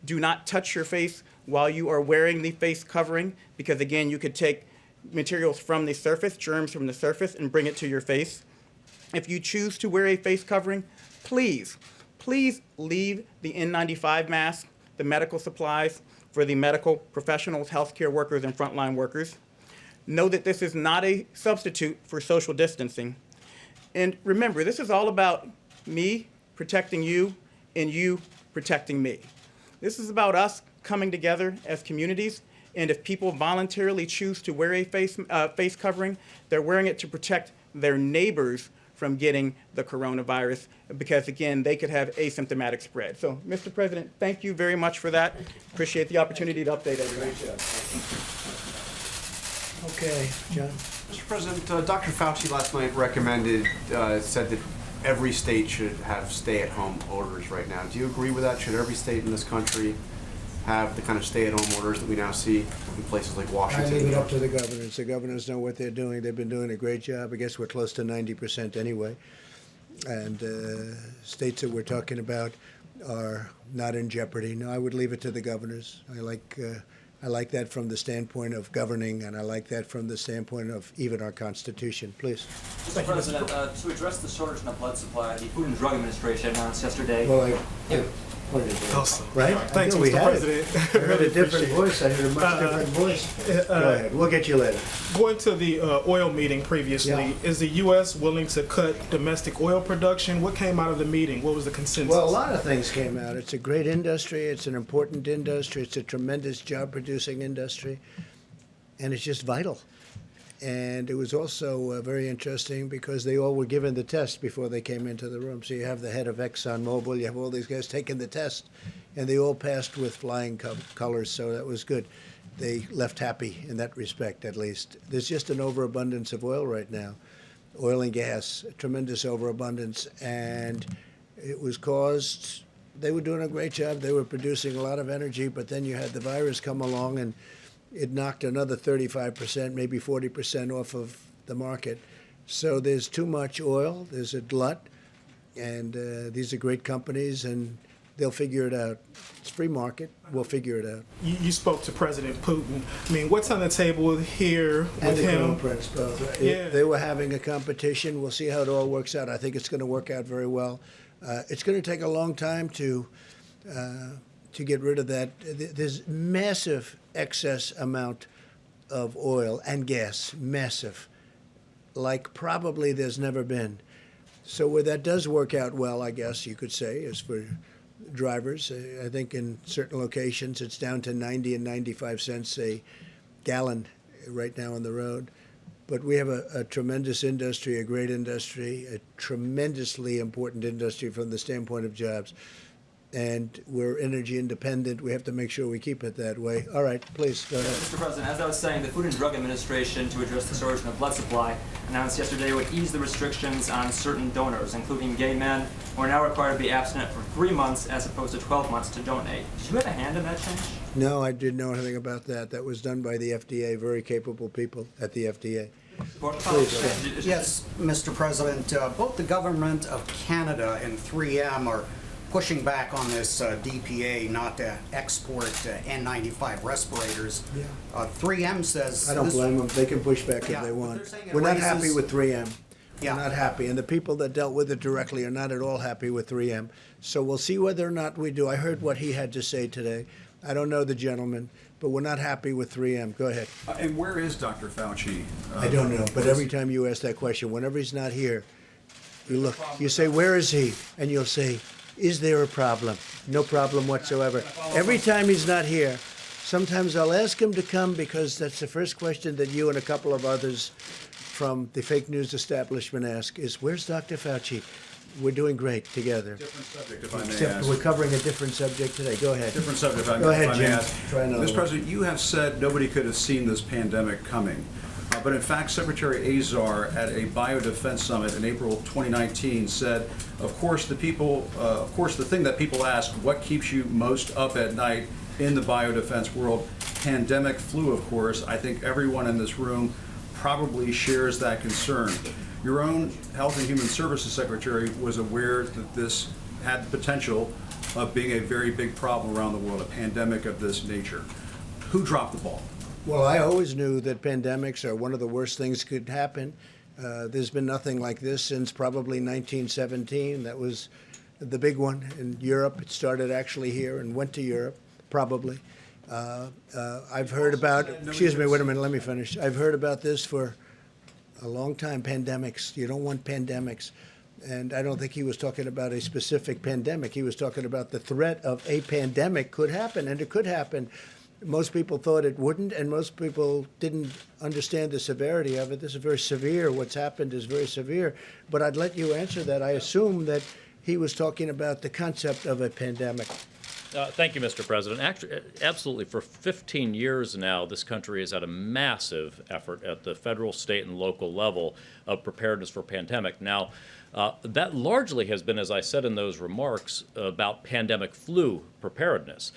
Do not touch your face while you are wearing the face covering because, again, you could take materials from the surface, germs from the surface, and bring it to your face. If you choose to wear a face covering, please leave the N95 mask, the medical supplies for the medical professionals, healthcare workers, and frontline workers. Know that this is not a substitute for social distancing. And remember, this is all about me protecting you and you protecting me. This is about us coming together as communities, and if people voluntarily choose to wear a face covering, they're wearing it to protect their neighbors from getting the coronavirus because, again, they could have asymptomatic spread. So, Mr. President, thank you very much for that. Appreciate the opportunity to update everyone. Okay, John. Mr. President, Dr. Fauci last night said that every state should have stay-at-home orders right now. Do you agree with that? Should every state in this country have the kind of stay-at-home orders that we now see in places like I Washington? leave it up to the governors. The governors know what they're doing. They've been doing a great job. I guess we're close to 90% anyway. And states that we're talking about are not in jeopardy. No, I would leave it to the governors. I like that from the standpoint of governing, and I like that from the standpoint of even our Constitution. Please. Mr. President, to address the shortage in the blood supply, the Food and Drug Administration announced yesterday. Well, I pointed it out. Awesome. Right? Thanks, I knew we Mr. had it. President. I heard a different voice. I heard a much different voice. Go ahead. We'll get you later. Going to the oil meeting previously, Yeah. is the U.S. willing to cut domestic oil production? What came out of the meeting? What was the consensus? Well, a lot of things came out. It's a great industry. It's an important industry. It's a tremendous job-producing industry, and it's just vital. And it was also very interesting because they all were given the test before they came into the room. So you have the head of ExxonMobil, you have all these guys taking the test, and they all passed with flying colors. So that was good. They left happy in that respect, at least. There's just an overabundance of oil right now, oil and gas, a tremendous overabundance, and it was caused. They were doing a great job. They were producing a lot of energy, but then you had the virus come along and it knocked another 35%, maybe 40% off of the market. So there's too much oil, there's a glut, and these are great companies, and they'll figure it out. It's free market, we'll figure it out. You spoke to President Putin. I mean, what's on the table here And with the Crown him? Prince, both. Yeah. They were having a competition. We'll see how it all works out. I think it's going to work out very well. It's going to take a long time to get rid of that. There's massive excess amount of oil and gas, massive, like probably there's never been. So where that does work out well, I guess you could say, is for drivers. I think in certain locations it's down to 90 and 95 cents a gallon right now on the road. But we have a tremendous industry, a great industry, a tremendously important industry from the standpoint of jobs. And we're energy independent. We have to make sure we keep it that way. All right, please, go ahead. Mr. President, as I was saying, the Food and Drug Administration, to address the shortage in the blood supply, announced yesterday it would ease the restrictions on certain donors, including gay men, who are now required to be abstinent for 3 months as opposed to 12 months to donate. Did you have a hand in that change? No, I didn't know anything about that. That was done by the FDA, very capable people at the FDA. Please, Yes, Mr. President, both the government of Canada and 3M are pushing back on this DPA not to export N95 respirators. Yeah. 3M says... I don't this- blame them. They can push back Yeah, if they but want. they're saying it We're not raises- happy with 3M. Yeah. We're not happy. And the people that dealt with it directly are not at all happy with 3M. So we'll see whether or not we do. I heard what he had to say today. I don't know the gentleman, but we're not happy with 3M. Go ahead. And where is Dr. Fauci? I don't know, but every time you ask that question, whenever he's not here, you look, you say, where is he? And you'll say, is there a problem? No problem whatsoever. Every time he's not here, sometimes I'll ask him to come because that's the first question that you and a couple of others from the fake news establishment ask is, where's Dr. Fauci? We're doing great together. Different subject, if I may Except ask. we're covering a different subject today. Go ahead. Different subject, if I Go ahead, may Jim. ask. Try another Mr. one. President, you have said nobody could have seen this pandemic coming. But in fact, Secretary Azar at a biodefense summit in April 2019 said, of course, the thing that people ask, what keeps you most up at night in the biodefense world? Pandemic flu, of course. I think everyone in this room probably shares that concern. Your own Health and Human Services Secretary was aware that this had the potential of being a very big problem around the world, a pandemic of this nature. Who dropped the ball? Well, I always knew that pandemics are one of the worst things could happen. There's been nothing like this since probably 1917. That was the big one in Europe. It started actually here and went to Europe, probably. I've heard about, excuse me, wait a minute, let me finish. I've heard about this for a long time, pandemics. You don't want pandemics. And I don't think he was talking about a specific pandemic. He was talking about the threat of a pandemic could happen, and it could happen. Most people thought it wouldn't, and most people didn't understand the severity of it. This is very severe. What's happened is very severe. But I'd let you answer that. I assume that he was talking about the concept of a pandemic. Thank you, Mr. President. Actually, absolutely. For 15 years now, this country has had a massive effort at the federal, state, and local level of preparedness for pandemic. Now, that largely has been, as I said in those remarks, about pandemic flu preparedness.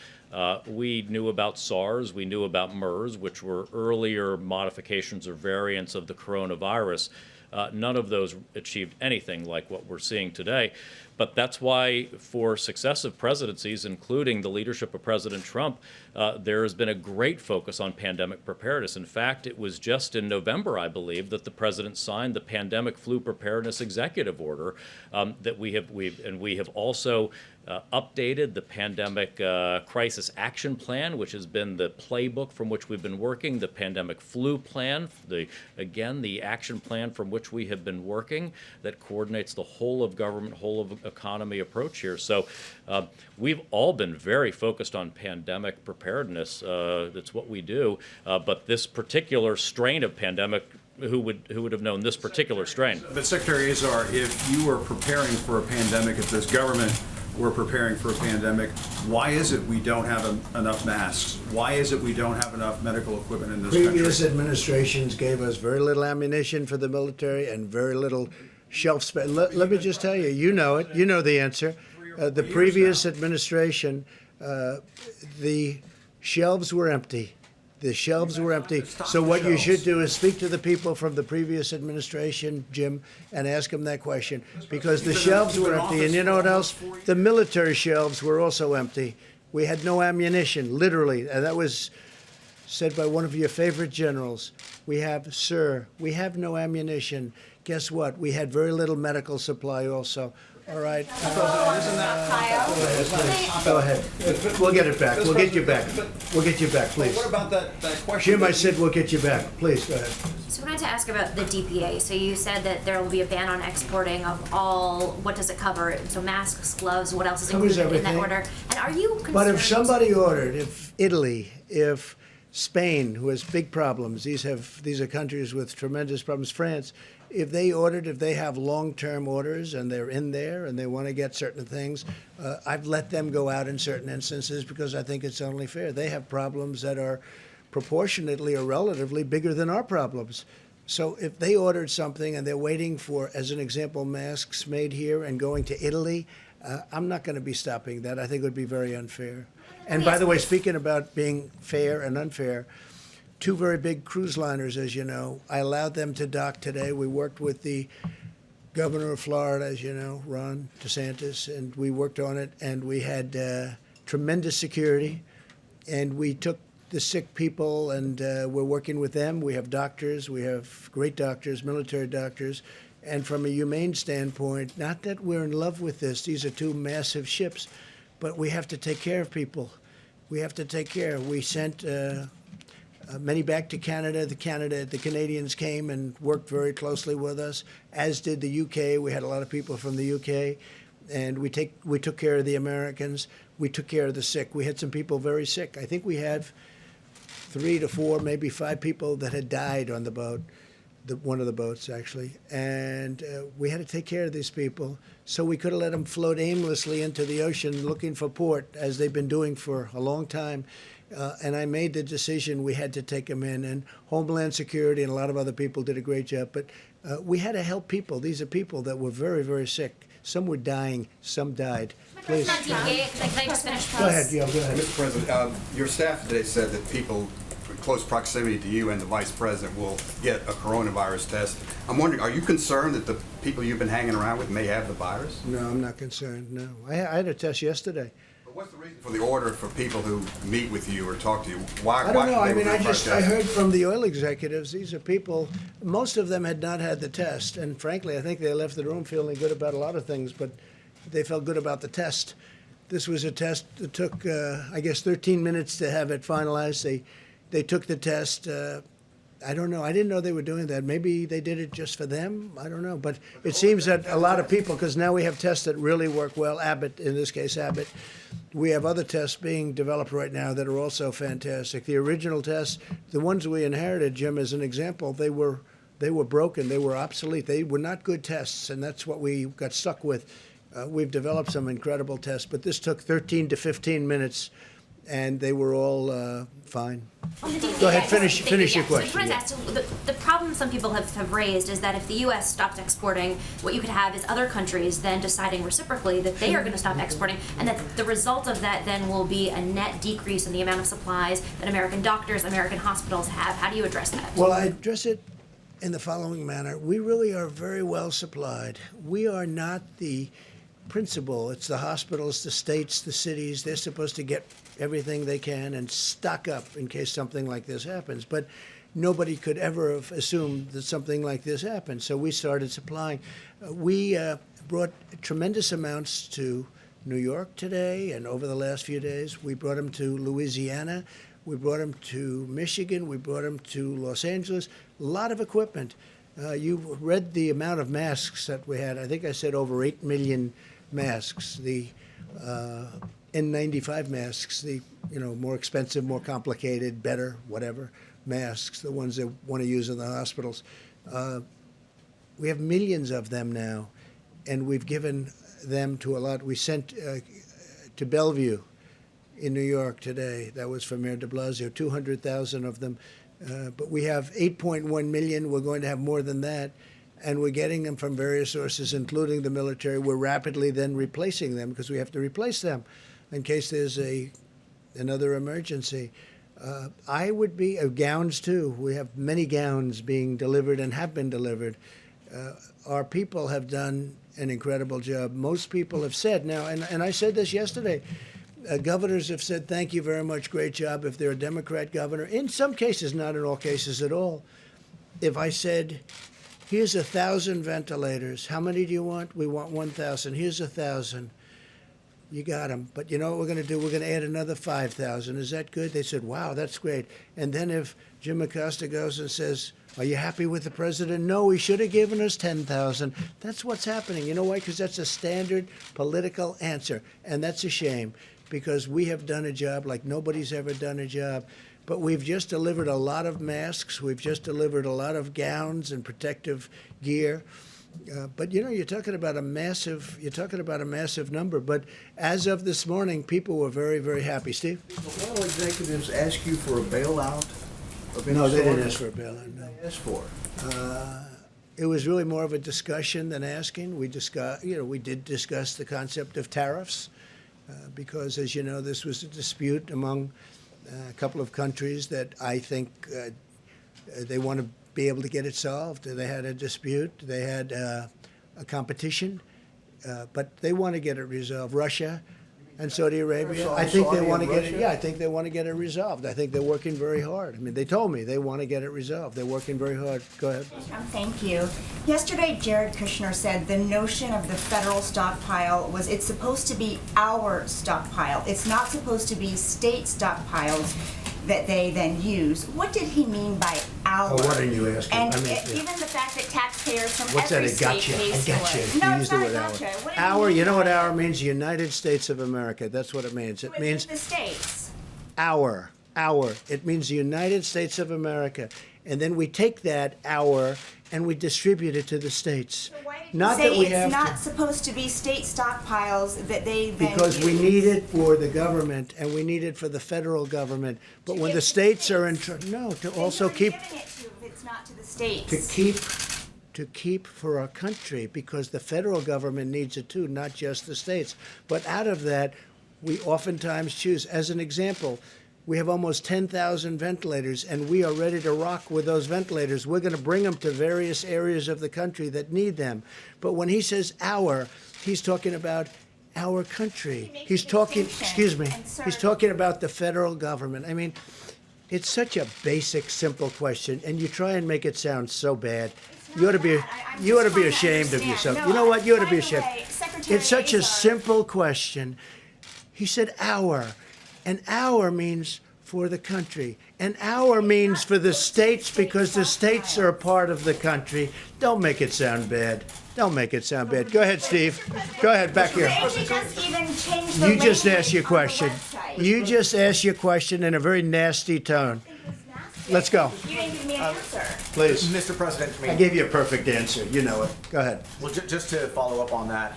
We knew about SARS, we knew about MERS, which were earlier modifications or variants of the coronavirus. None of those achieved anything like what we're seeing today. But that's why for successive presidencies, including the leadership of President Trump, there has been a great focus on pandemic preparedness. In fact, it was just in November, I believe, that the president signed the Pandemic Flu Preparedness Executive Order that we have also updated the Pandemic Crisis Action Plan, which has been the playbook from which we've been working, the Pandemic Flu Plan, the action plan from which we have been working that coordinates the whole of government, whole of economy approach here. So we've all been very focused on pandemic preparedness. That's what we do. But this particular strain of pandemic, who would have known this particular strain? But Secretary Azar, if you were preparing for a pandemic, if this government were preparing for a pandemic, why is it we don't have enough masks? Why is it we don't have enough medical equipment in this country? Previous administrations gave us very little ammunition for the military and very little shelf space. Let me just tell you, you know it. You know the answer. The previous administration, the shelves were empty. The shelves were empty. So what you should do is speak to the people from the previous administration, Jim, and ask them that question. Because the shelves were empty. And you know what else? The military shelves were also empty. We had no ammunition, literally. And that was said by one of your favorite generals. We have no ammunition. Guess what? We had very little medical supply also. All right. Go ahead. We'll get it back. We'll get you back. We'll get you back, please. What about that question? Jim, I said we'll get you back. Please, go ahead. So I wanted to ask about the DPA. So you said that there will be a ban on exporting of all, what does it cover? So masks, gloves, what else is Covers included in that everything. order? And are you concerned? But if somebody ordered, if Italy, if Spain, who has big problems, these are countries with tremendous problems, France, if they have long-term orders and they're in there and they want to get certain things, I've let them go out in certain instances because I think it's only fair. They have problems that are proportionately or relatively bigger than our problems. So if they ordered something and they're waiting for, as an example, masks made here and going to Italy, I'm not going to be stopping that. I think it would be very unfair. And by the way, speaking about being fair and unfair, two very big cruise liners, as you know, I allowed them to dock today. We worked with the governor of Florida, as you know, Ron DeSantis, and we worked on it, and we had tremendous security, and we took the sick people, and we're working with them. We have doctors. We have great doctors, military doctors. And from a humane standpoint, not that we're in love with this. These are two massive ships, but we have to take care of people. We have to take care. We sent many back to Canada. The Canadians came and worked very closely with us, as did the UK. We had a lot of people from the UK, and we took care of the Americans. We took care of the sick. We had some people very sick. I think we have 3 to 4, maybe 5 people that had died on the boat, one of the boats actually, and we had to take care of these people. So we could have let them float aimlessly into the ocean looking for port, as they've been doing for a long time. And I made the decision we had to take them in, and Homeland Security and a lot of other people did a great job. But we had to help people. These are people that were very, very sick. Some were dying, some died. Please. Can I just finish, please? Go ahead, go ahead. Mr. President, your staff today said that people in close proximity to you and the Vice President will get a coronavirus test. I'm wondering, are you concerned that the people you've been hanging around with may have the virus? No, I'm not concerned, no. I had a test yesterday. What's the reason for the order for people who meet with you or talk to you? Why? I don't know. I mean, I test? heard from the oil executives. These are people. Most of them had not had the test, and frankly, I think they left the room feeling good about a lot of things, but they felt good about the test. This was a test that took, I guess, 13 minutes to have it finalized. They took the test. I don't know. I didn't know they were doing that. Maybe they did it just for them. I don't know. But it seems that a lot of people, because now we have tests that really work well. Abbott, in this case, Abbott. We have other tests being developed right now that are also fantastic. The original tests, the ones we inherited, Jim, as an example, they were broken. They were obsolete. They were not good tests, and that's what we got stuck with. We've developed some incredible tests, but this took 13 to 15 minutes. and they were all fine. On the DPA, Go ahead, thank finish your yeah. So I question. just wanted to ask, so the problem some people have raised is that if the U.S. stopped exporting, what you could have is other countries then deciding reciprocally that they are going to stop exporting, and that the result of that then will be a net decrease in the amount of supplies that American doctors, American hospitals have. How do you address that? Well, I address it in the following manner. We really are very well supplied. We are not the principal. It's the hospitals, the states, the cities. They're supposed to get everything they can and stock up in case something like this happens. But nobody could ever have assumed that something like this happened. So we started supplying. We brought tremendous amounts to New York today and over the last few days. We brought them to Louisiana. We brought them to Michigan. We brought them to Los Angeles. A lot of equipment. You read the amount of masks that we had. I think I said over 8 million masks. The N95 masks, the more expensive, more complicated, better, whatever masks, the ones that want to use in the hospitals. We have millions of them now, and we've given them to a lot. We sent to Bellevue in New York today. That was from Mayor de Blasio, 200,000 of them. But we have 8.1 million. We're going to have more than that. And we're getting them from various sources, including the military. We're rapidly then replacing them because we have to replace them in case there's another emergency. I would be gowns too. We have many gowns being delivered and have been delivered. Our people have done an incredible job. Most people have said now, and I said this yesterday, governors have said, thank you very much, great job. If they're a Democrat governor, in some cases, not in all cases at all. If I said, here's 1,000 ventilators, how many do you want? We want 1,000. Here's 1,000. You got them. But you know what we're going to do? We're going to add another 5,000. Is that good? They said, wow, that's great. And then if Jim Acosta goes and says, are you happy with the president? No, he should have given us 10,000. That's what's happening. You know why? Because that's a standard political answer. And that's a shame because we have done a job like nobody's ever done a job. But we've just delivered a lot of masks. We've just delivered a lot of gowns and protective gear. But you're talking about a massive number. But as of this morning, people were very, very happy. Steve? Did oil executives ask you for a bailout of any No, they sort? didn't ask for a bailout. No. They asked for. It was really more of a discussion than asking. We did discuss the concept of tariffs because, as you know, this was a dispute among a couple of countries that I think they want to be able to get it solved. They had a dispute. They had a competition, but they want to get it resolved. Russia and Saudi Arabia, I think they want to get it. Yeah, I think they want to get it resolved. I think they're working very hard. I mean, they told me they want to get it resolved. They're working very hard. Go ahead. Thank you. Yesterday, Jared Kushner said the notion of the federal stockpile was it's supposed to be our stockpile. It's not supposed to be state stockpiles that they then use. What did he mean by our? Oh, what are you asking? And I mean, even the fact that taxpayers from What's that? every It got state you. pays I got for you. it. You No, used it's the not word a hour. gotcha. What do Hour. mean You know by what hour means? United States of America. That's what it means. It means the states? hour. It means the United States of America. And then we take that hour and we distribute it to the states. Not Say that we it's have not to. supposed to be state stockpiles that they then Because we use. need it for the government and we need it for the federal government. But when the states are in, to also keep, Giving it to, if it's not to the states. to keep for our country, because the federal government needs it too, not just the states. But out of that, we oftentimes choose, as an example, we have almost 10,000 ventilators, and we are ready to rock with those ventilators. We're going to bring them to various areas of the country that need them. But when he says our, he's talking about our country. He's talking, excuse me, he's talking about the federal government. I mean, it's such a basic, simple question, and you try and make it sound so bad. You ought to be ashamed of yourself. You know what? You ought to be ashamed. It's such a simple question. He said our, and our means for the country, and our means for the states because the states are a part of the country. Don't make it sound bad. Don't make it sound bad. Go ahead, Steve. Go ahead, back here. You just asked your question. You just asked your question in a very nasty tone. Let's go. You didn't give me an answer. Please. Mr. President, I gave you a perfect answer. You know it. Go ahead. well, just to follow up on that,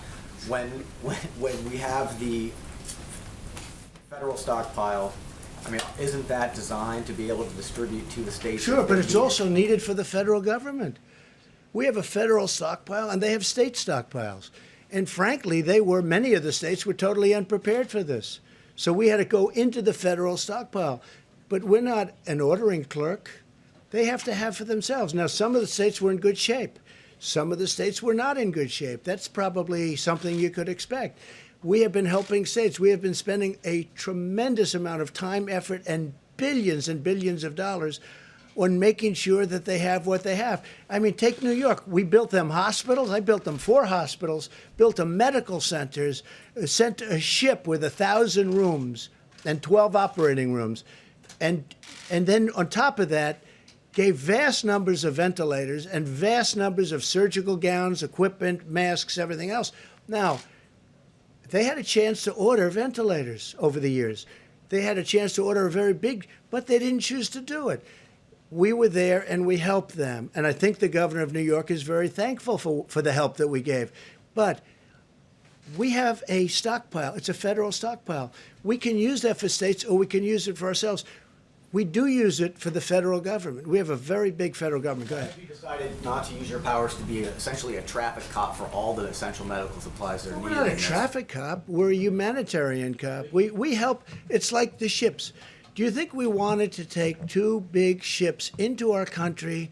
when we have the Federal stockpile, I mean, isn't that designed to be able to distribute to the states? Sure, if but they it's need it? also needed for the federal government. We have a federal stockpile and they have state stockpiles. And frankly, many of the states were totally unprepared for this. So we had to go into the federal stockpile. But we're not an ordering clerk. They have to have for themselves. Now, some of the states were in good shape. Some of the states were not in good shape. That's probably something you could expect. We have been helping states. We have been spending a tremendous amount of time, effort, and billions of dollars on making sure that they have what they have. I mean, take New York. We built them hospitals. I built them 4 hospitals, built them medical centers, sent a ship with 1,000 rooms and 12 operating rooms. And then on top of that, gave vast numbers of ventilators and vast numbers of surgical gowns, equipment, masks, everything else. Now, they had a chance to order ventilators over the years. They had a chance to order a very big, but they didn't choose to do it. We were there and we helped them. And I think the governor of New York is very thankful for the help that we gave. But we have a stockpile. It's a federal stockpile. We can use that for states or we can use it for ourselves. We do use it for the federal government. We have a very big federal government. Go ahead. Have you decided not to use your powers to be essentially a traffic cop for all the essential medical supplies that are We're needed? not a in this? traffic cop. We're a humanitarian cop. We help. It's like the ships. Do you think we wanted to take 2 big ships into our country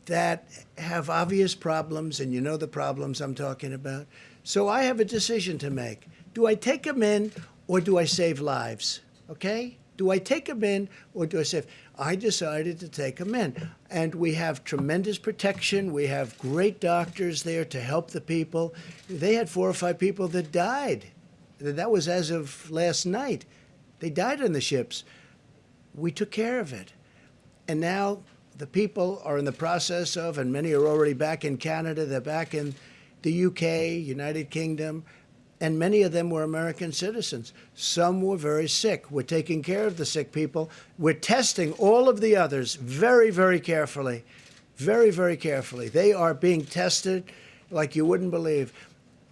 that have obvious problems, and you know the problems I'm talking about? So I have a decision to make. Do I take them in or do I save lives? Okay? Do I take them in or do I save? I decided to take them in. And we have tremendous protection. We have great doctors there to help the people. They had 4 or 5 people that died. That was as of last night. They died on the ships. We took care of it. And now the people are in the process of, and many are already back in Canada, they're back in the UK, United Kingdom, and many of them were American citizens. Some were very sick. We're taking care of the sick people. We're testing all of the others very, very carefully. Very, very carefully. They are being tested like you wouldn't believe.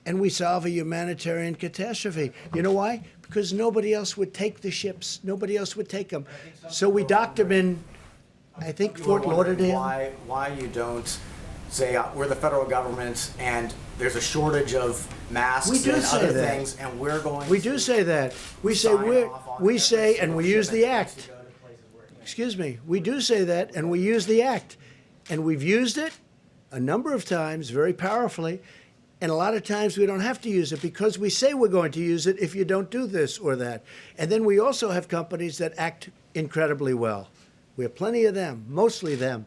And we solve a humanitarian catastrophe. You know why? Because nobody else would take the ships. Nobody else would take them. So we docked them in, I think, Fort Lauderdale. Why you don't say we're the federal government and there's a shortage of masks We do and say other that. things, and we're going. We do say that. We say and we use the act. Excuse me. We do say that, and we use the act, and we've used it a number of times very powerfully, and a lot of times we don't have to use it because we say we're going to use it if you don't do this or that. And then we also have companies that act incredibly well. We have plenty of them, mostly them,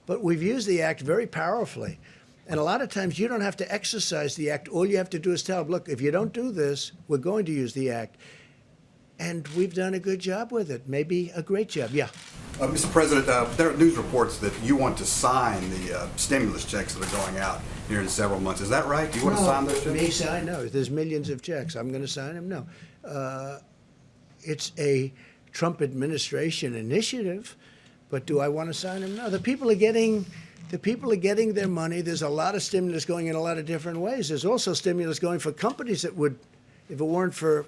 but we've used the act very powerfully. And a lot of times you don't have to exercise the act. All you have to do is tell them, look, if you don't do this, we're going to use the act. And we've done a good job with it, maybe a great job. Yeah. Mr. President, there are news reports that you want to sign the stimulus checks that are going out here in several months. Is that right? Do you want to sign those checks? Me sign? No. There's millions of checks. I'm going to sign them? No. It's a Trump administration initiative, but do I want to sign them? No. The people are getting their money. There's a lot of stimulus going in a lot of different ways. There's also stimulus going for companies that would, if it weren't for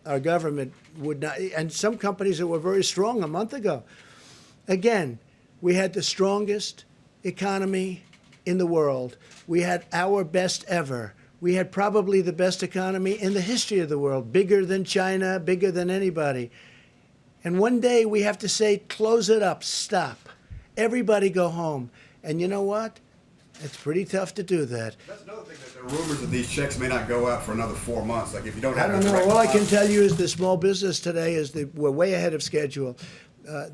our government, would not, and some companies that were very strong a month ago. Again, we had the strongest economy in the world. We had our best ever. We had probably the best economy in the history of the world, bigger than China, bigger than anybody. And one day we have to say, close it up, stop. Everybody go home. And you know what? It's pretty tough to do that. That's another thing, that there are rumors that these checks may not go out for another 4 months. Like if you don't I have don't a know. direct All I can deposit- tell you is the small business today is that we're way ahead of schedule.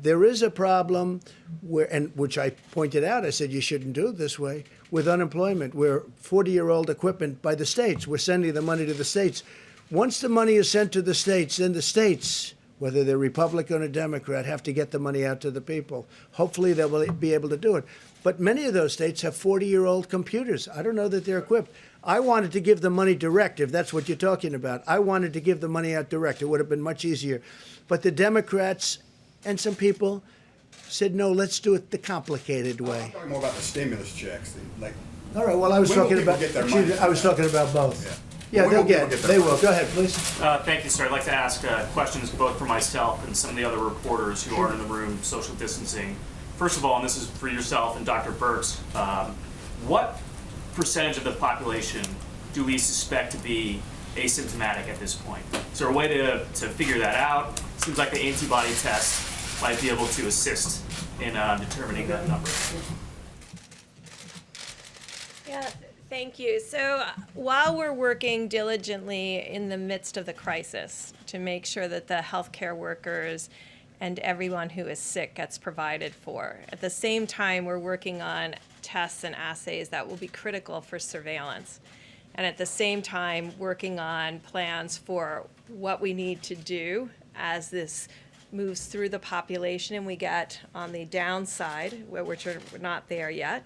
There is a problem where, and which I pointed out, I said you shouldn't do it this way, with unemployment. We're 40-year-old equipment by the states. We're sending the money to the states. Once the money is sent to the states, then the states, whether they're Republican or Democrat, have to get the money out to the people. Hopefully they will be able to do it. But many of those states have 40-year-old computers. I don't know that they're equipped. I wanted to give the money direct, if that's what you're talking about. I wanted to give the money out direct. It would have been much easier. But the Democrats and some people said, no, let's do it the complicated way. I'm talking more about the stimulus checks. Like, All right, well, I was when will talking people about, get their excuse me, money? I was talking about both. Yeah, We they'll want people get, to their they will. rights. Go ahead, please. Thank you, sir. I'd like to ask questions both for myself and some of the other reporters who are in the room, social distancing. First of all, and this is for yourself and Dr. Birx, what percentage of the population do we suspect to be asymptomatic at this point? Is there a way to figure that out? Seems like the antibody test might be able to assist in determining that number. Yeah, thank you. So while we're working diligently in the midst of the crisis to make sure that the healthcare workers and everyone who is sick gets provided for, at the same time, we're working on tests and assays that will be critical for surveillance. And at the same time, working on plans for what we need to do as this moves through the population and we get on the downside, which we're not there yet.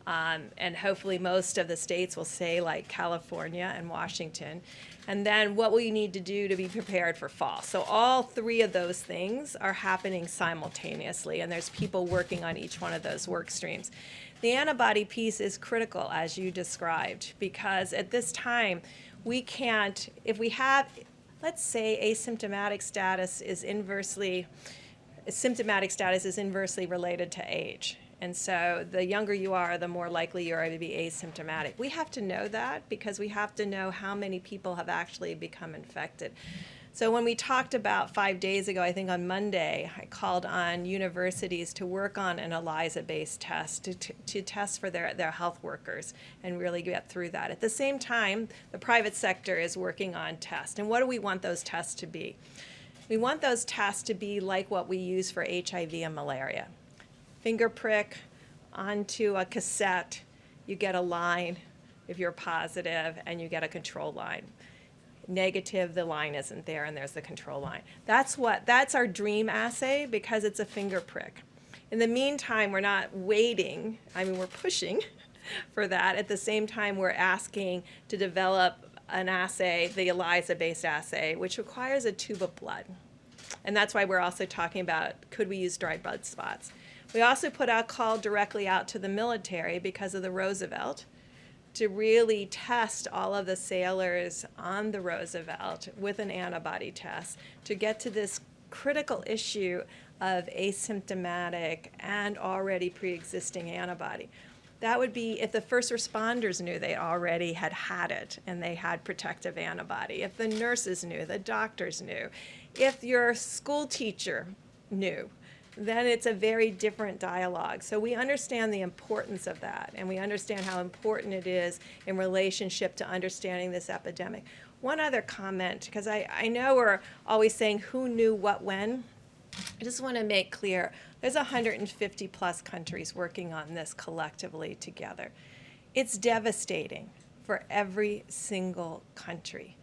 And hopefully most of the states will say, like California and Washington. And then what we need to do to be prepared for fall. So all three of those things are happening simultaneously, and there's people working on each one of those work streams. The antibody piece is critical, as you described, because at this time, we can't, if we have, let's say asymptomatic status is inversely related to age. And so the younger you are, the more likely you are to be asymptomatic. We have to know that because we have to know how many people have actually become infected. So when we talked about 5 days ago, I think on Monday, I called on universities to work on an ELISA-based test to test for their health workers and really get through that. At the same time, the private sector is working on tests. And what do we want those tests to be? We want those tests to be like what we use for HIV and malaria. Finger prick onto a cassette, you get a line if you're positive, and you get a control line. Negative, the line isn't there, and there's the control line. That's our dream assay because it's a finger prick. In the meantime, we're not waiting. I mean, we're pushing for that. At the same time, we're asking to develop an assay, the ELISA-based assay, which requires a tube of blood. And that's why we're also talking about, could we use dried blood spots? We also put out a call directly out to the military because of the Roosevelt to really test all of the sailors on the Roosevelt with an antibody test to get to this critical issue of asymptomatic and already pre-existing antibody. That would be if the first responders knew they already had it and they had protective antibody, if the nurses knew, the doctors knew, if your school teacher knew, then it's a very different dialogue. So we understand the importance of that, and we understand how important it is in relationship to understanding this epidemic. One other comment, because I know we're always saying who knew what when. I just want to make clear, there's 150 plus countries working on this collectively together. It's devastating for every single country.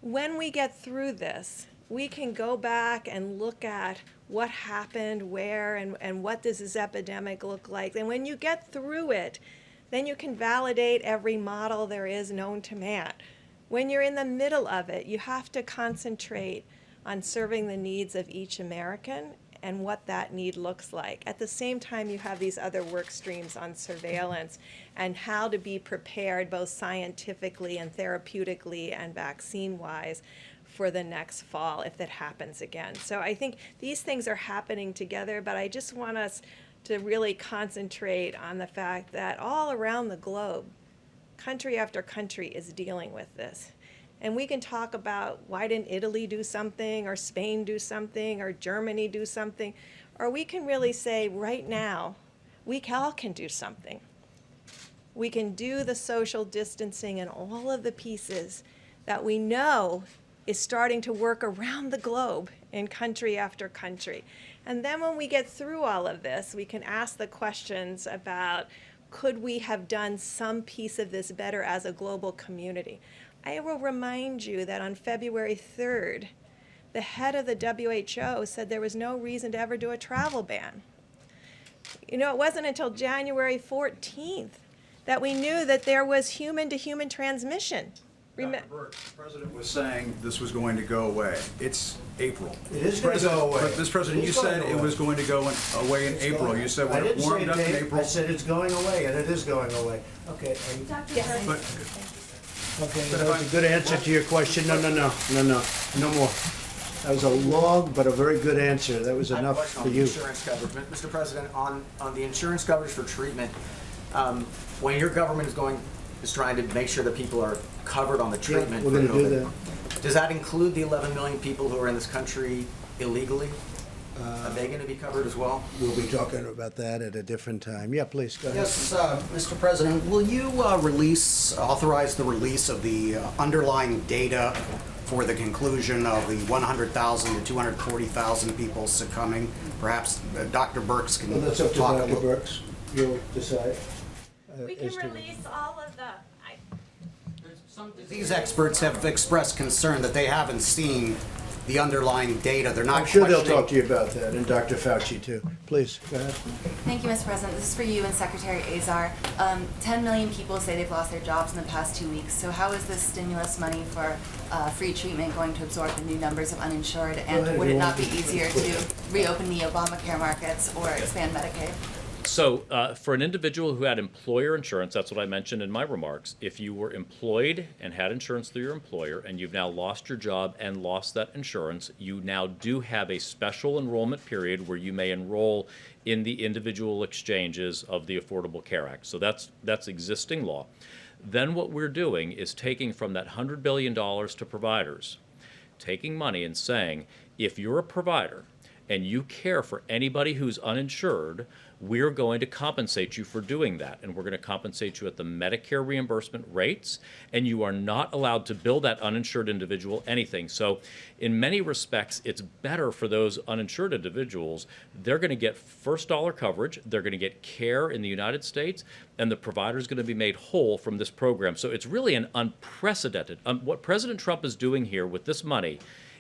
When we get through this, we can go back and look at what happened, where, and what does this epidemic look like. And when you get through it, then you can validate every model there is known to man. When you're in the middle of it, you have to concentrate on serving the needs of each American and what that need looks like. At the same time, you have these other work streams on surveillance and how to be prepared both scientifically and therapeutically and vaccine-wise for the next fall if that happens again. So I think these things are happening together, but I just want us to really concentrate on the fact that all around the globe, country after country is dealing with this. And we can talk about why didn't Italy do something, or Spain do something, or Germany do something, or we can really say right now, we all can do something. We can do the social distancing and all of the pieces that we know is starting to work around the globe in country after country. And then when we get through all of this, we can ask the questions about, could we have done some piece of this better as a global community? I will remind you that on February 3rd, the head of the WHO said there was no reason to ever do a travel ban. You know, it wasn't until January 14th that we knew that there was human-to-human transmission. Dr. Birx, the president was saying this was going to go away. It's April. It is going to go away. Mr. President, you said it was going to go away in April. You said when it warmed up in April. I said it's going away, and it is going away. Okay. But Okay, that was a good answer to your question. No more. That was a long but a very good answer. That was I have a enough question for on you. Insurance coverage. Mr. President, on the insurance coverage for treatment, when your government is trying to make sure that people are covered on the treatment we're for gonna do COVID, does that include the 11 million people who are in this country illegally? Are they going to be covered as well? We'll be talking about that at a different time. Yeah, please, go ahead. Yes, Mr. President, will you authorize the release of the underlying data for the conclusion of the 100,000 to 240,000 people succumbing? Perhaps Dr. Birx can Well, that's up to talk a Dr. little. Birx. You'll decide. We can release all of the, These experts have expressed concern that they haven't seen the underlying data. They're not I'm sure they'll questioning- talk to you about that, and Dr. Fauci too. Please, go ahead. Thank you, Mr. President. This is for you and Secretary Azar. 10 million people say they've lost their jobs in the past 2 weeks. So how is this stimulus money for free treatment going to absorb the new numbers of uninsured? ahead, And would it not be everyone. easier to reopen the Obamacare markets or expand Medicaid? So, for an individual who had employer insurance, that's what I mentioned in my remarks. If you were employed and had insurance through your employer, and you've now lost your job and lost that insurance, you now do have a special enrollment period where you may enroll in the individual exchanges of the Affordable Care Act. So that's existing law. Then what we're doing is taking from that $100 billion to providers, taking money and saying, if you're a provider and you care for anybody who's uninsured, we're going to compensate you for doing that. And we're going to compensate you at the Medicare reimbursement rates, and you are not allowed to bill that uninsured individual anything. So in many respects, it's better for those uninsured individuals. They're going to get first dollar coverage, they're going to get care in the United States, and the provider is going to be made whole from this program. So it's really an unprecedented, what President Trump is doing here with this money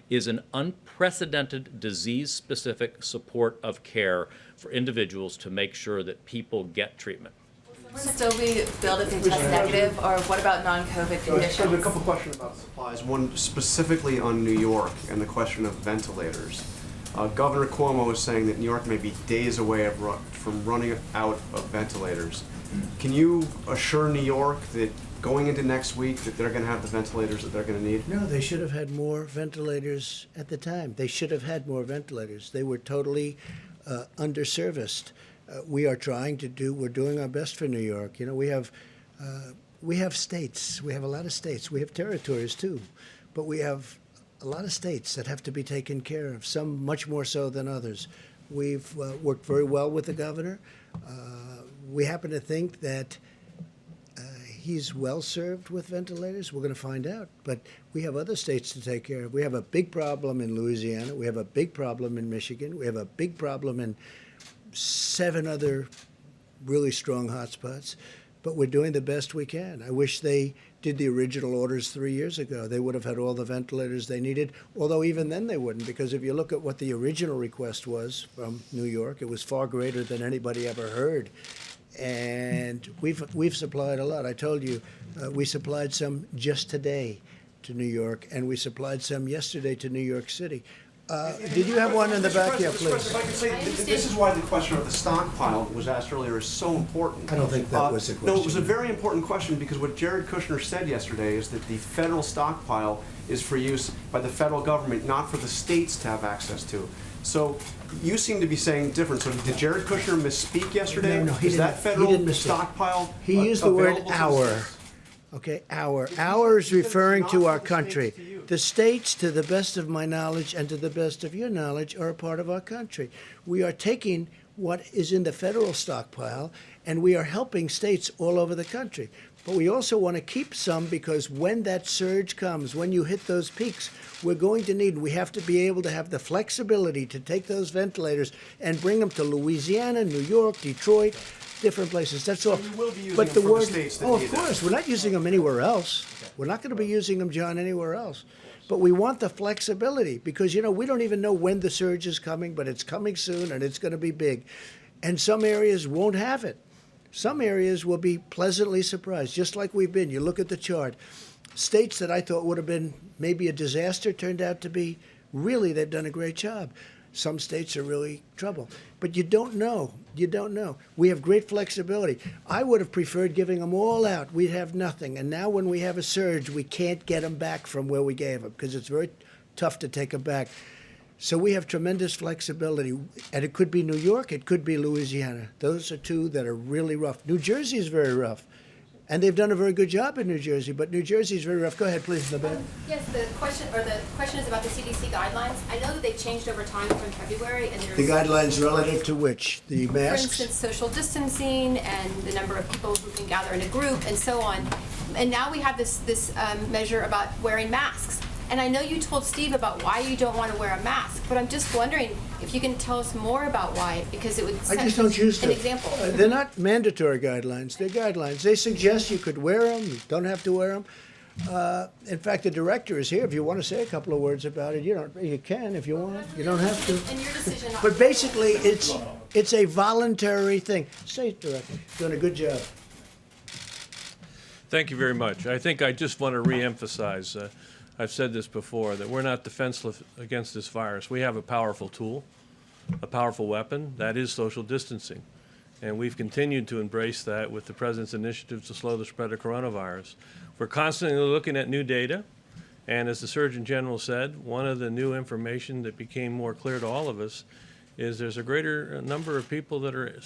is an unprecedented disease-specific support of care for individuals to make sure that people get treatment. Will still be billed if they test negative, or what about non-COVID So I have a conditions? couple questions about supplies. One specifically on New York and the question of ventilators. Governor Cuomo is saying that New York may be days away from running out of ventilators. Can you assure New York that going into next week that they're going to have the ventilators that they're going to need? No, they should have had more ventilators at the time. They should have had more ventilators. They were totally underserviced. We're doing our best for New York. You know, we have states. We have a lot of states. We have territories too, but we have a lot of states that have to be taken care of. Some much more so than others. We've worked very well with the governor. We happen to think that he's well served with ventilators. We're going to find out. But we have other states to take care of. We have a big problem in Louisiana. We have a big problem in Michigan. We have a big problem in 7 other really strong hotspots. But we're doing the best we can. I wish they did the original orders 3 years ago. They would have had all the ventilators they needed, although even then they wouldn't, because if you look at what the original request was from New York, it was far greater than anybody ever heard. And we've supplied a lot. I told you, we supplied some just today to New York, and we supplied some yesterday to New York City. Did you have one in the back? Yeah, please. If I could say, this is why the question of the stockpile that was asked earlier is so important. I don't think that was the question. No, it was a very important question because what Jared Kushner said yesterday is that the federal stockpile is for use by the federal government, not for the states to have access to. So you seem to be saying different. So did Jared Kushner misspeak yesterday? No, he is didn't. that federal He didn't misspeak. stockpile He used the word available to the our. states? Okay, our. Our is referring to our country. The states, to the best of my knowledge and to the best of your knowledge, are a part of our country. We are taking what is in the federal stockpile and we are helping states all over the country. But we also want to keep some because when that surge comes, when you hit those peaks, we're going to need, we have to be able to have the flexibility to take those ventilators and bring them to Louisiana, New York, Detroit, different places. That's all. You will be using But them the for word, the states that oh, of need them. course, we're not using them anywhere else. We're not going to be using them, John, anywhere else. But we want the flexibility because, you know, we don't even know when the surge is coming, but it's coming soon and it's going to be big. And some areas won't have it. Some areas will be pleasantly surprised, just like we've been. You look at the chart. States that I thought would have been maybe a disaster turned out to be really, they've done a great job. Some states are really trouble. But you don't know. You don't know. We have great flexibility. I would have preferred giving them all out. We'd have nothing. And now when we have a surge, we can't get them back from where we gave them because it's very tough to take them back. So we have tremendous flexibility. And it could be New York, it could be Louisiana. Those are two that are really rough. New Jersey is very rough. And they've done a very good job in New Jersey, but New Jersey is very rough. Go ahead, please, in the back. Yes, the question is about the CDC guidelines. I know that they've changed over time from February, and there's The guidelines relative to which? The for masks? instance, social distancing and the number of people who can gather in a group and so on. And now we have this measure about wearing masks. And I know you told Steve about why you don't want to wear a mask, but I'm just wondering if you can tell us more about why, because it would I set just don't choose an to. example. They're not mandatory guidelines. They're guidelines. They suggest you could wear them. You don't have to wear them. In fact, the director is here. If you want to say a couple of words about it, you can if you want. You don't have to. And your decision. But basically, it's a voluntary thing. Say it, director. Doing a good job. Thank you very much. I think I just want to reemphasize, I've said this before, that we're not defenseless against this virus. We have a powerful tool, a powerful weapon, that is social distancing. And we've continued to embrace that with the President's initiative to slow the spread of coronavirus. We're constantly looking at new data, and as the Surgeon General said, one of the new information that became more clear to all of us is there's a greater number of people that are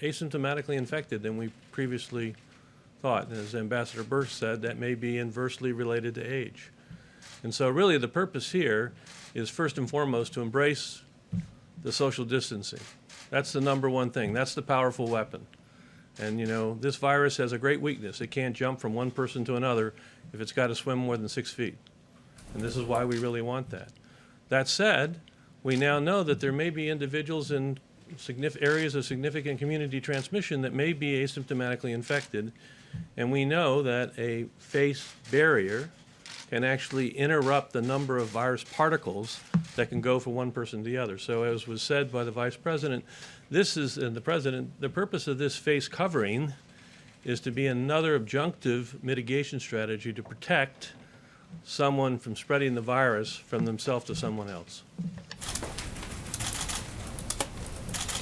asymptomatically infected than we previously thought. And as Ambassador Birx said, that may be inversely related to age. And so really the purpose here is first and foremost to embrace the social distancing. That's the number one thing. That's the powerful weapon. And you know, this virus has a great weakness. It can't jump from one person to another if it's got to swim more than 6 feet. And this is why we really want that. That said, we now know that there may be individuals in areas of significant community transmission that may be asymptomatically infected. And we know that a face barrier can actually interrupt the number of virus particles that can go from one person to the other. So as was said by the Vice President, the purpose of this face covering is to be another adjunctive mitigation strategy to protect someone from spreading the virus from themselves to someone else.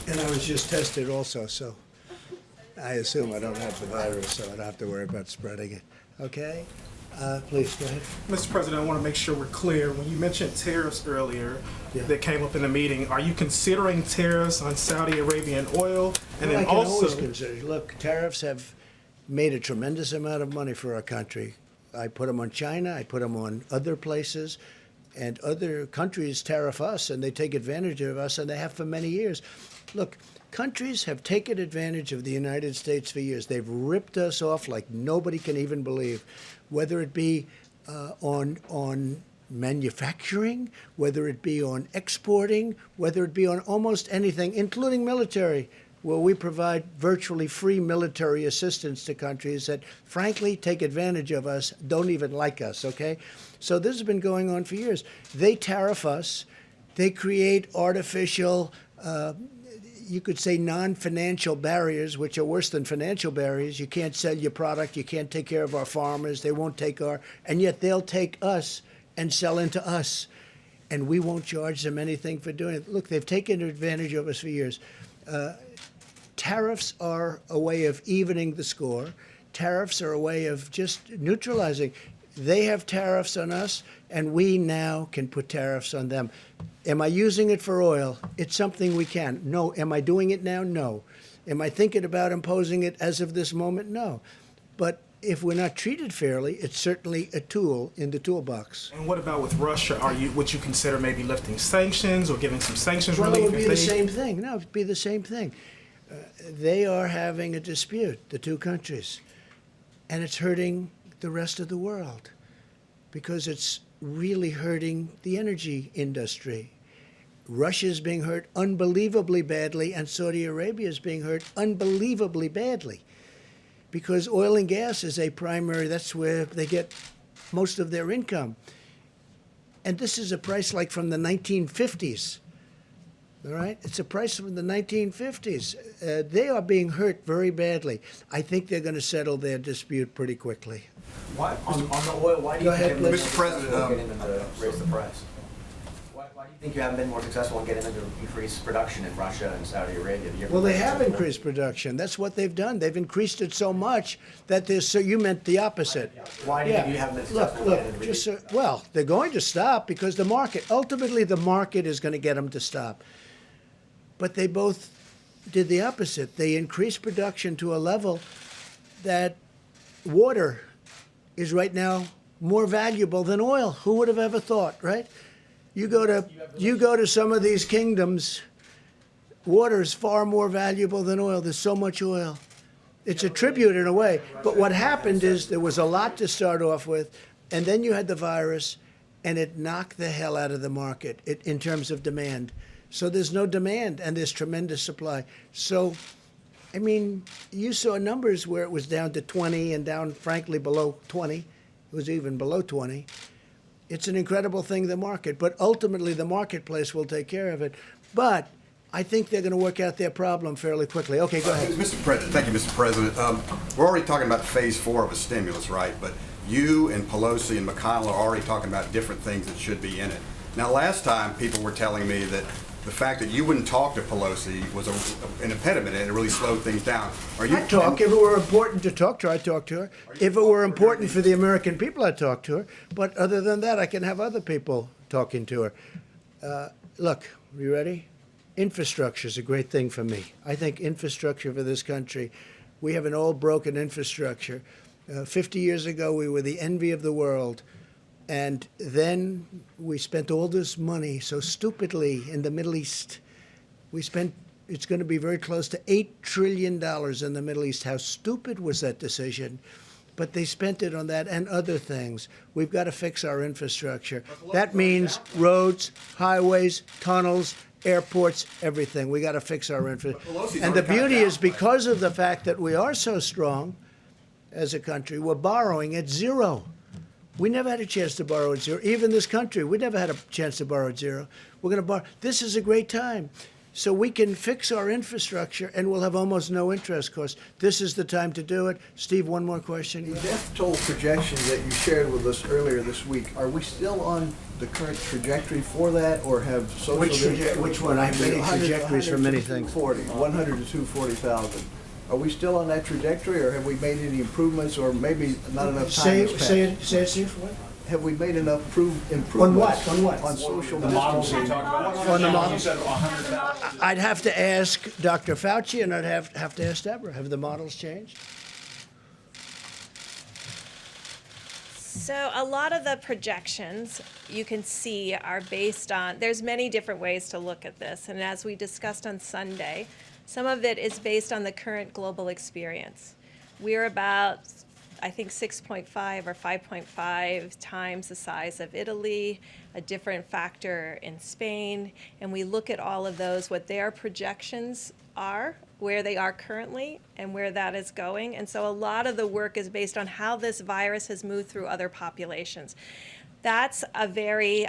And I was just tested also, so I assume I don't have the virus, so I don't have to worry about spreading it. Okay? Please, go ahead. Mr. President, I want to make sure we're clear. When you mentioned tariffs earlier that came up in the meeting, are you considering tariffs on Saudi Arabian oil? And Well, then I can also, always consider. Look, tariffs have made a tremendous amount of money for our country. I put them on China. I put them on other places. And other countries tariff us, and they take advantage of us, and they have for many years. Look, countries have taken advantage of the United States for years. They've ripped us off like nobody can even believe, whether it be on manufacturing, whether it be on exporting, whether it be on almost anything, including military, where we provide virtually free military assistance to countries that, frankly, take advantage of us, don't even like us, okay? So this has been going on for years. They tariff us. They create artificial, you could say non-financial barriers, which are worse than financial barriers. You can't sell your product. You can't take care of our farmers. They won't take and yet they'll take us and sell into us. And we won't charge them anything for doing it. Look, they've taken advantage of us for years. Tariffs are a way of evening the score. Tariffs are a way of just neutralizing. They have tariffs on us, and we now can put tariffs on them. Am I using it for oil? It's something we can. No. Am I doing it now? No. Am I thinking about imposing it as of this moment? No. But if we're not treated fairly, it's certainly a tool in the toolbox. and what about with Russia? Would you consider maybe lifting sanctions or giving some sanctions Well, relief? it would be if the they- same thing. No, it would be the same thing. They are having a dispute, the two countries, and it's hurting the rest of the world because it's really hurting the energy industry. Russia's being hurt unbelievably badly, and Saudi Arabia is being hurt unbelievably badly because oil and gas is a primary, that's where they get most of their income. And this is a price like from the 1950s. All right? It's a price from the 1950s. They are being hurt very badly. I think they're going to settle their dispute pretty quickly. Why, on the oil, why do Go you ahead, think please. Mr. President getting them to raise the price? Why do you think you haven't been more successful in getting them to increase production in Russia and Saudi Arabia? Well, they have increased production. That's what they've done. They've increased it so much that there's, so you meant the opposite. Why do you think you haven't been successful in getting them to reduce? Well, they're going to stop because the market, ultimately the market is going to get them to stop. But they both did the opposite. They increased production to a level that water is right now more valuable than oil. Who would have ever thought, right? You go to some of these kingdoms, water is far more valuable than oil. There's so much oil. It's a tribute in a way. But what happened is there was a lot to start off with, and then you had the virus, and it knocked the hell out of the market in terms of demand. So there's no demand, and there's tremendous supply. So, I mean, you saw numbers where it was down to 20 and down, frankly, below 20. It was even below 20. It's an incredible thing, the market. But ultimately, the marketplace will take care of it. But I think they're going to work out their problem fairly quickly. Okay, go ahead. Mr. President, thank you, Mr. President. We're already talking about phase 4 of a stimulus, right? But you and Pelosi and McConnell are already talking about different things that should be in it. Now, last time, people were telling me that the fact that you wouldn't talk to Pelosi was an impediment and it really slowed things down. I'd talk. If it were important to talk to her, I'd talk to her. If it were important for the American people, I'd talk to her. But other than that, I can have other people talking to her. Look, you ready? Infrastructure is a great thing for me. I think infrastructure for this country, we have an old broken infrastructure. 50 years ago, we were the envy of the world. And then we spent all this money so stupidly in the Middle East. It's going to be very close to $8 trillion in the Middle East. How stupid was that decision? But they spent it on that and other things. We've got to fix our infrastructure. That means roads, highways, tunnels, airports, everything. We got to fix our infrastructure. And the beauty is because of the fact that we are so strong as a country, we're borrowing at zero. We never had a chance to borrow at zero. Even this country, we never had a chance to borrow at zero. We're going to borrow. This is a great time. So we can fix our infrastructure and we'll have almost no interest costs. This is the time to do it. Steve, one more question. The death toll projections that you shared with us earlier this week, are we still on the current trajectory for that, or have social... Which one? I have many trajectories for many things. 100 to 240,000. Are we still on that trajectory, or have we made any improvements, or maybe not enough time has passed? Say it, Steve. What? Have we made enough improvements? On what? On what? On social The models distancing. you talked about? On the models? I'd have to ask Dr. Fauci, and I'd have to ask Deborah. Have the models changed? So a lot of the projections you can see are based on, there's many different ways to look at this. And as we discussed on Sunday, some of it is based on the current global experience. We're about, I think, 6.5 or 5.5 times the size of Italy, a different factor in Spain, and we look at all of those, what their projections are, where they are currently, and where that is going. And so a lot of the work is based on how this virus has moved through other populations. That's a very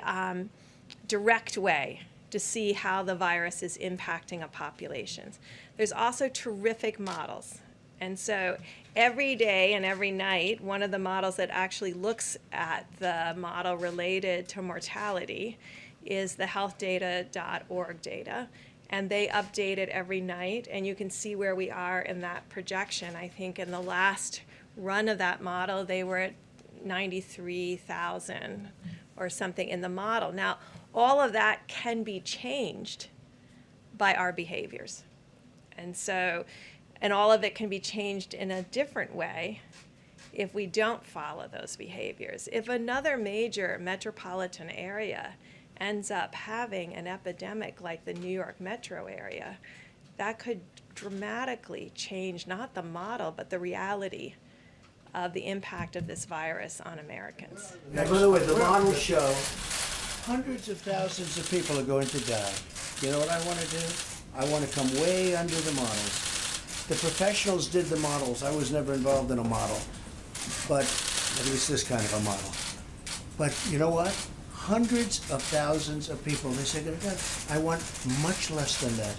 direct way to see how the virus is impacting a population. There's also terrific models. And so every day and every night, one of the models that actually looks at the model related to mortality is the healthdata.org data. And they update it every night, and you can see where we are in that projection. I think in the last run of that model, they were at 93,000 or something in the model. Now, all of that can be changed by our behaviors. And so, and all of it can be changed in a different way if we don't follow those behaviors. If another major metropolitan area ends up having an epidemic like the New York metro area, that could dramatically change not the model, but the reality of the impact of this virus on Americans. Now, by the way, the models show hundreds of thousands of people are going to die. You know what I want to do? I want to come way under the models. The professionals did the models. I was never involved in a model, but at least this kind of a model. But you know what? Hundreds of thousands of people, they say, I want much less than that.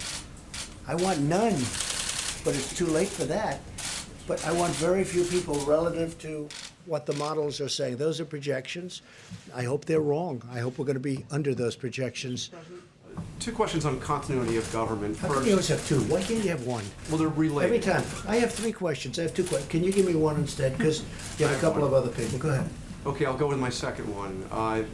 I want none, but it's too late for that. but I want very few people relative to what the models are saying. Those are projections. I hope they're wrong. I hope we're going to be under those projections. Two questions on continuity of government. How come you always have two? Why can't you have one? Well, they're related. Every time. I have three questions. I have two questions. Can you give me one instead? Because you have a couple of other people. Go ahead. Okay, I'll go with my second one.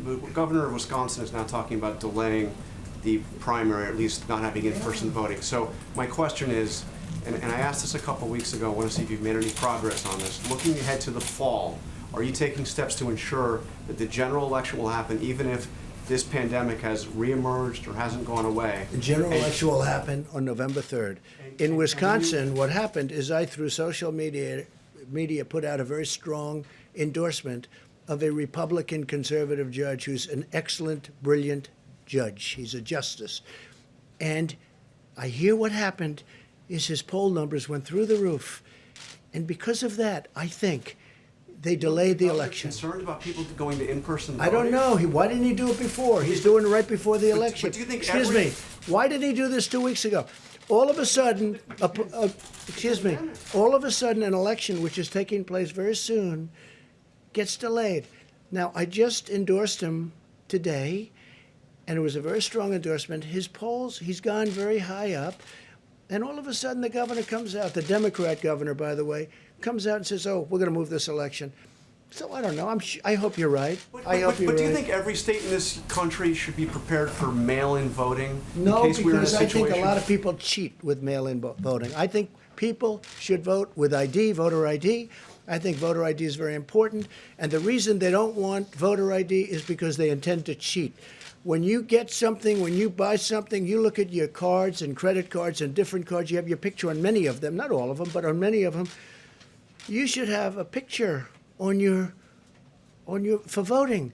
The governor of Wisconsin is now talking about delaying the primary, or at least not having in-person voting. So my question is, and I asked this a couple weeks ago, I want to see if you've made any progress on this. Looking ahead to the fall, are you taking steps to ensure that the general election will happen even if this pandemic has reemerged or hasn't gone away? The general election will happen on November 3rd. In Wisconsin, what happened is I, through social media, put out a very strong endorsement of a Republican conservative judge who's an excellent, brilliant judge. He's a justice. And I hear what happened is his poll numbers went through the roof. And because of that, I think they delayed the election. Concerned about people going to in-person I voting? don't know. Why didn't he do it before? He's doing it right before the election. But do you think Excuse every- me. Why did he do this 2 weeks ago? All of a sudden, all of a sudden, an election which is taking place very soon gets delayed. Now, I just endorsed him today, and it was a very strong endorsement. His polls, he's gone very high up, and all of a sudden the governor comes out, the Democrat governor, by the way, comes out and says, oh, we're going to move this election. So I don't know. I hope you're right. I hope you're But do you right. think every state in this country should be prepared for mail-in voting No, in case we're in a because I situation? think a lot of people cheat with mail-in voting. I think people should vote with ID, voter ID. I think voter ID is very important. And the reason they don't want voter ID is because they intend to cheat. When you get something, when you buy something, you look at your cards and credit cards and different cards. You have your picture on many of them, not all of them, but on many of them. You should have a picture on your for voting.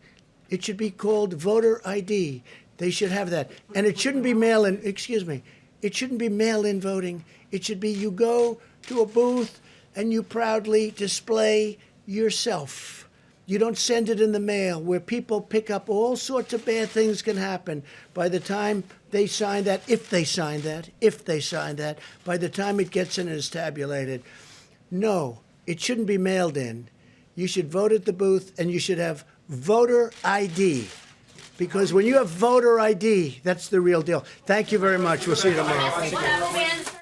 It should be called voter ID. They should have that. And it shouldn't be mail-in, excuse me, it shouldn't be mail-in voting. It should be you go to a booth and you proudly display yourself. You don't send it in the mail where people pick up all sorts of bad things can happen by the time they sign that, if they sign that, by the time it gets in and is tabulated. No, it shouldn't be mailed in. You should vote at the booth, and you should have voter ID. Because when you have voter ID, that's the real deal. Thank you very much. We'll see you tomorrow. Thank you.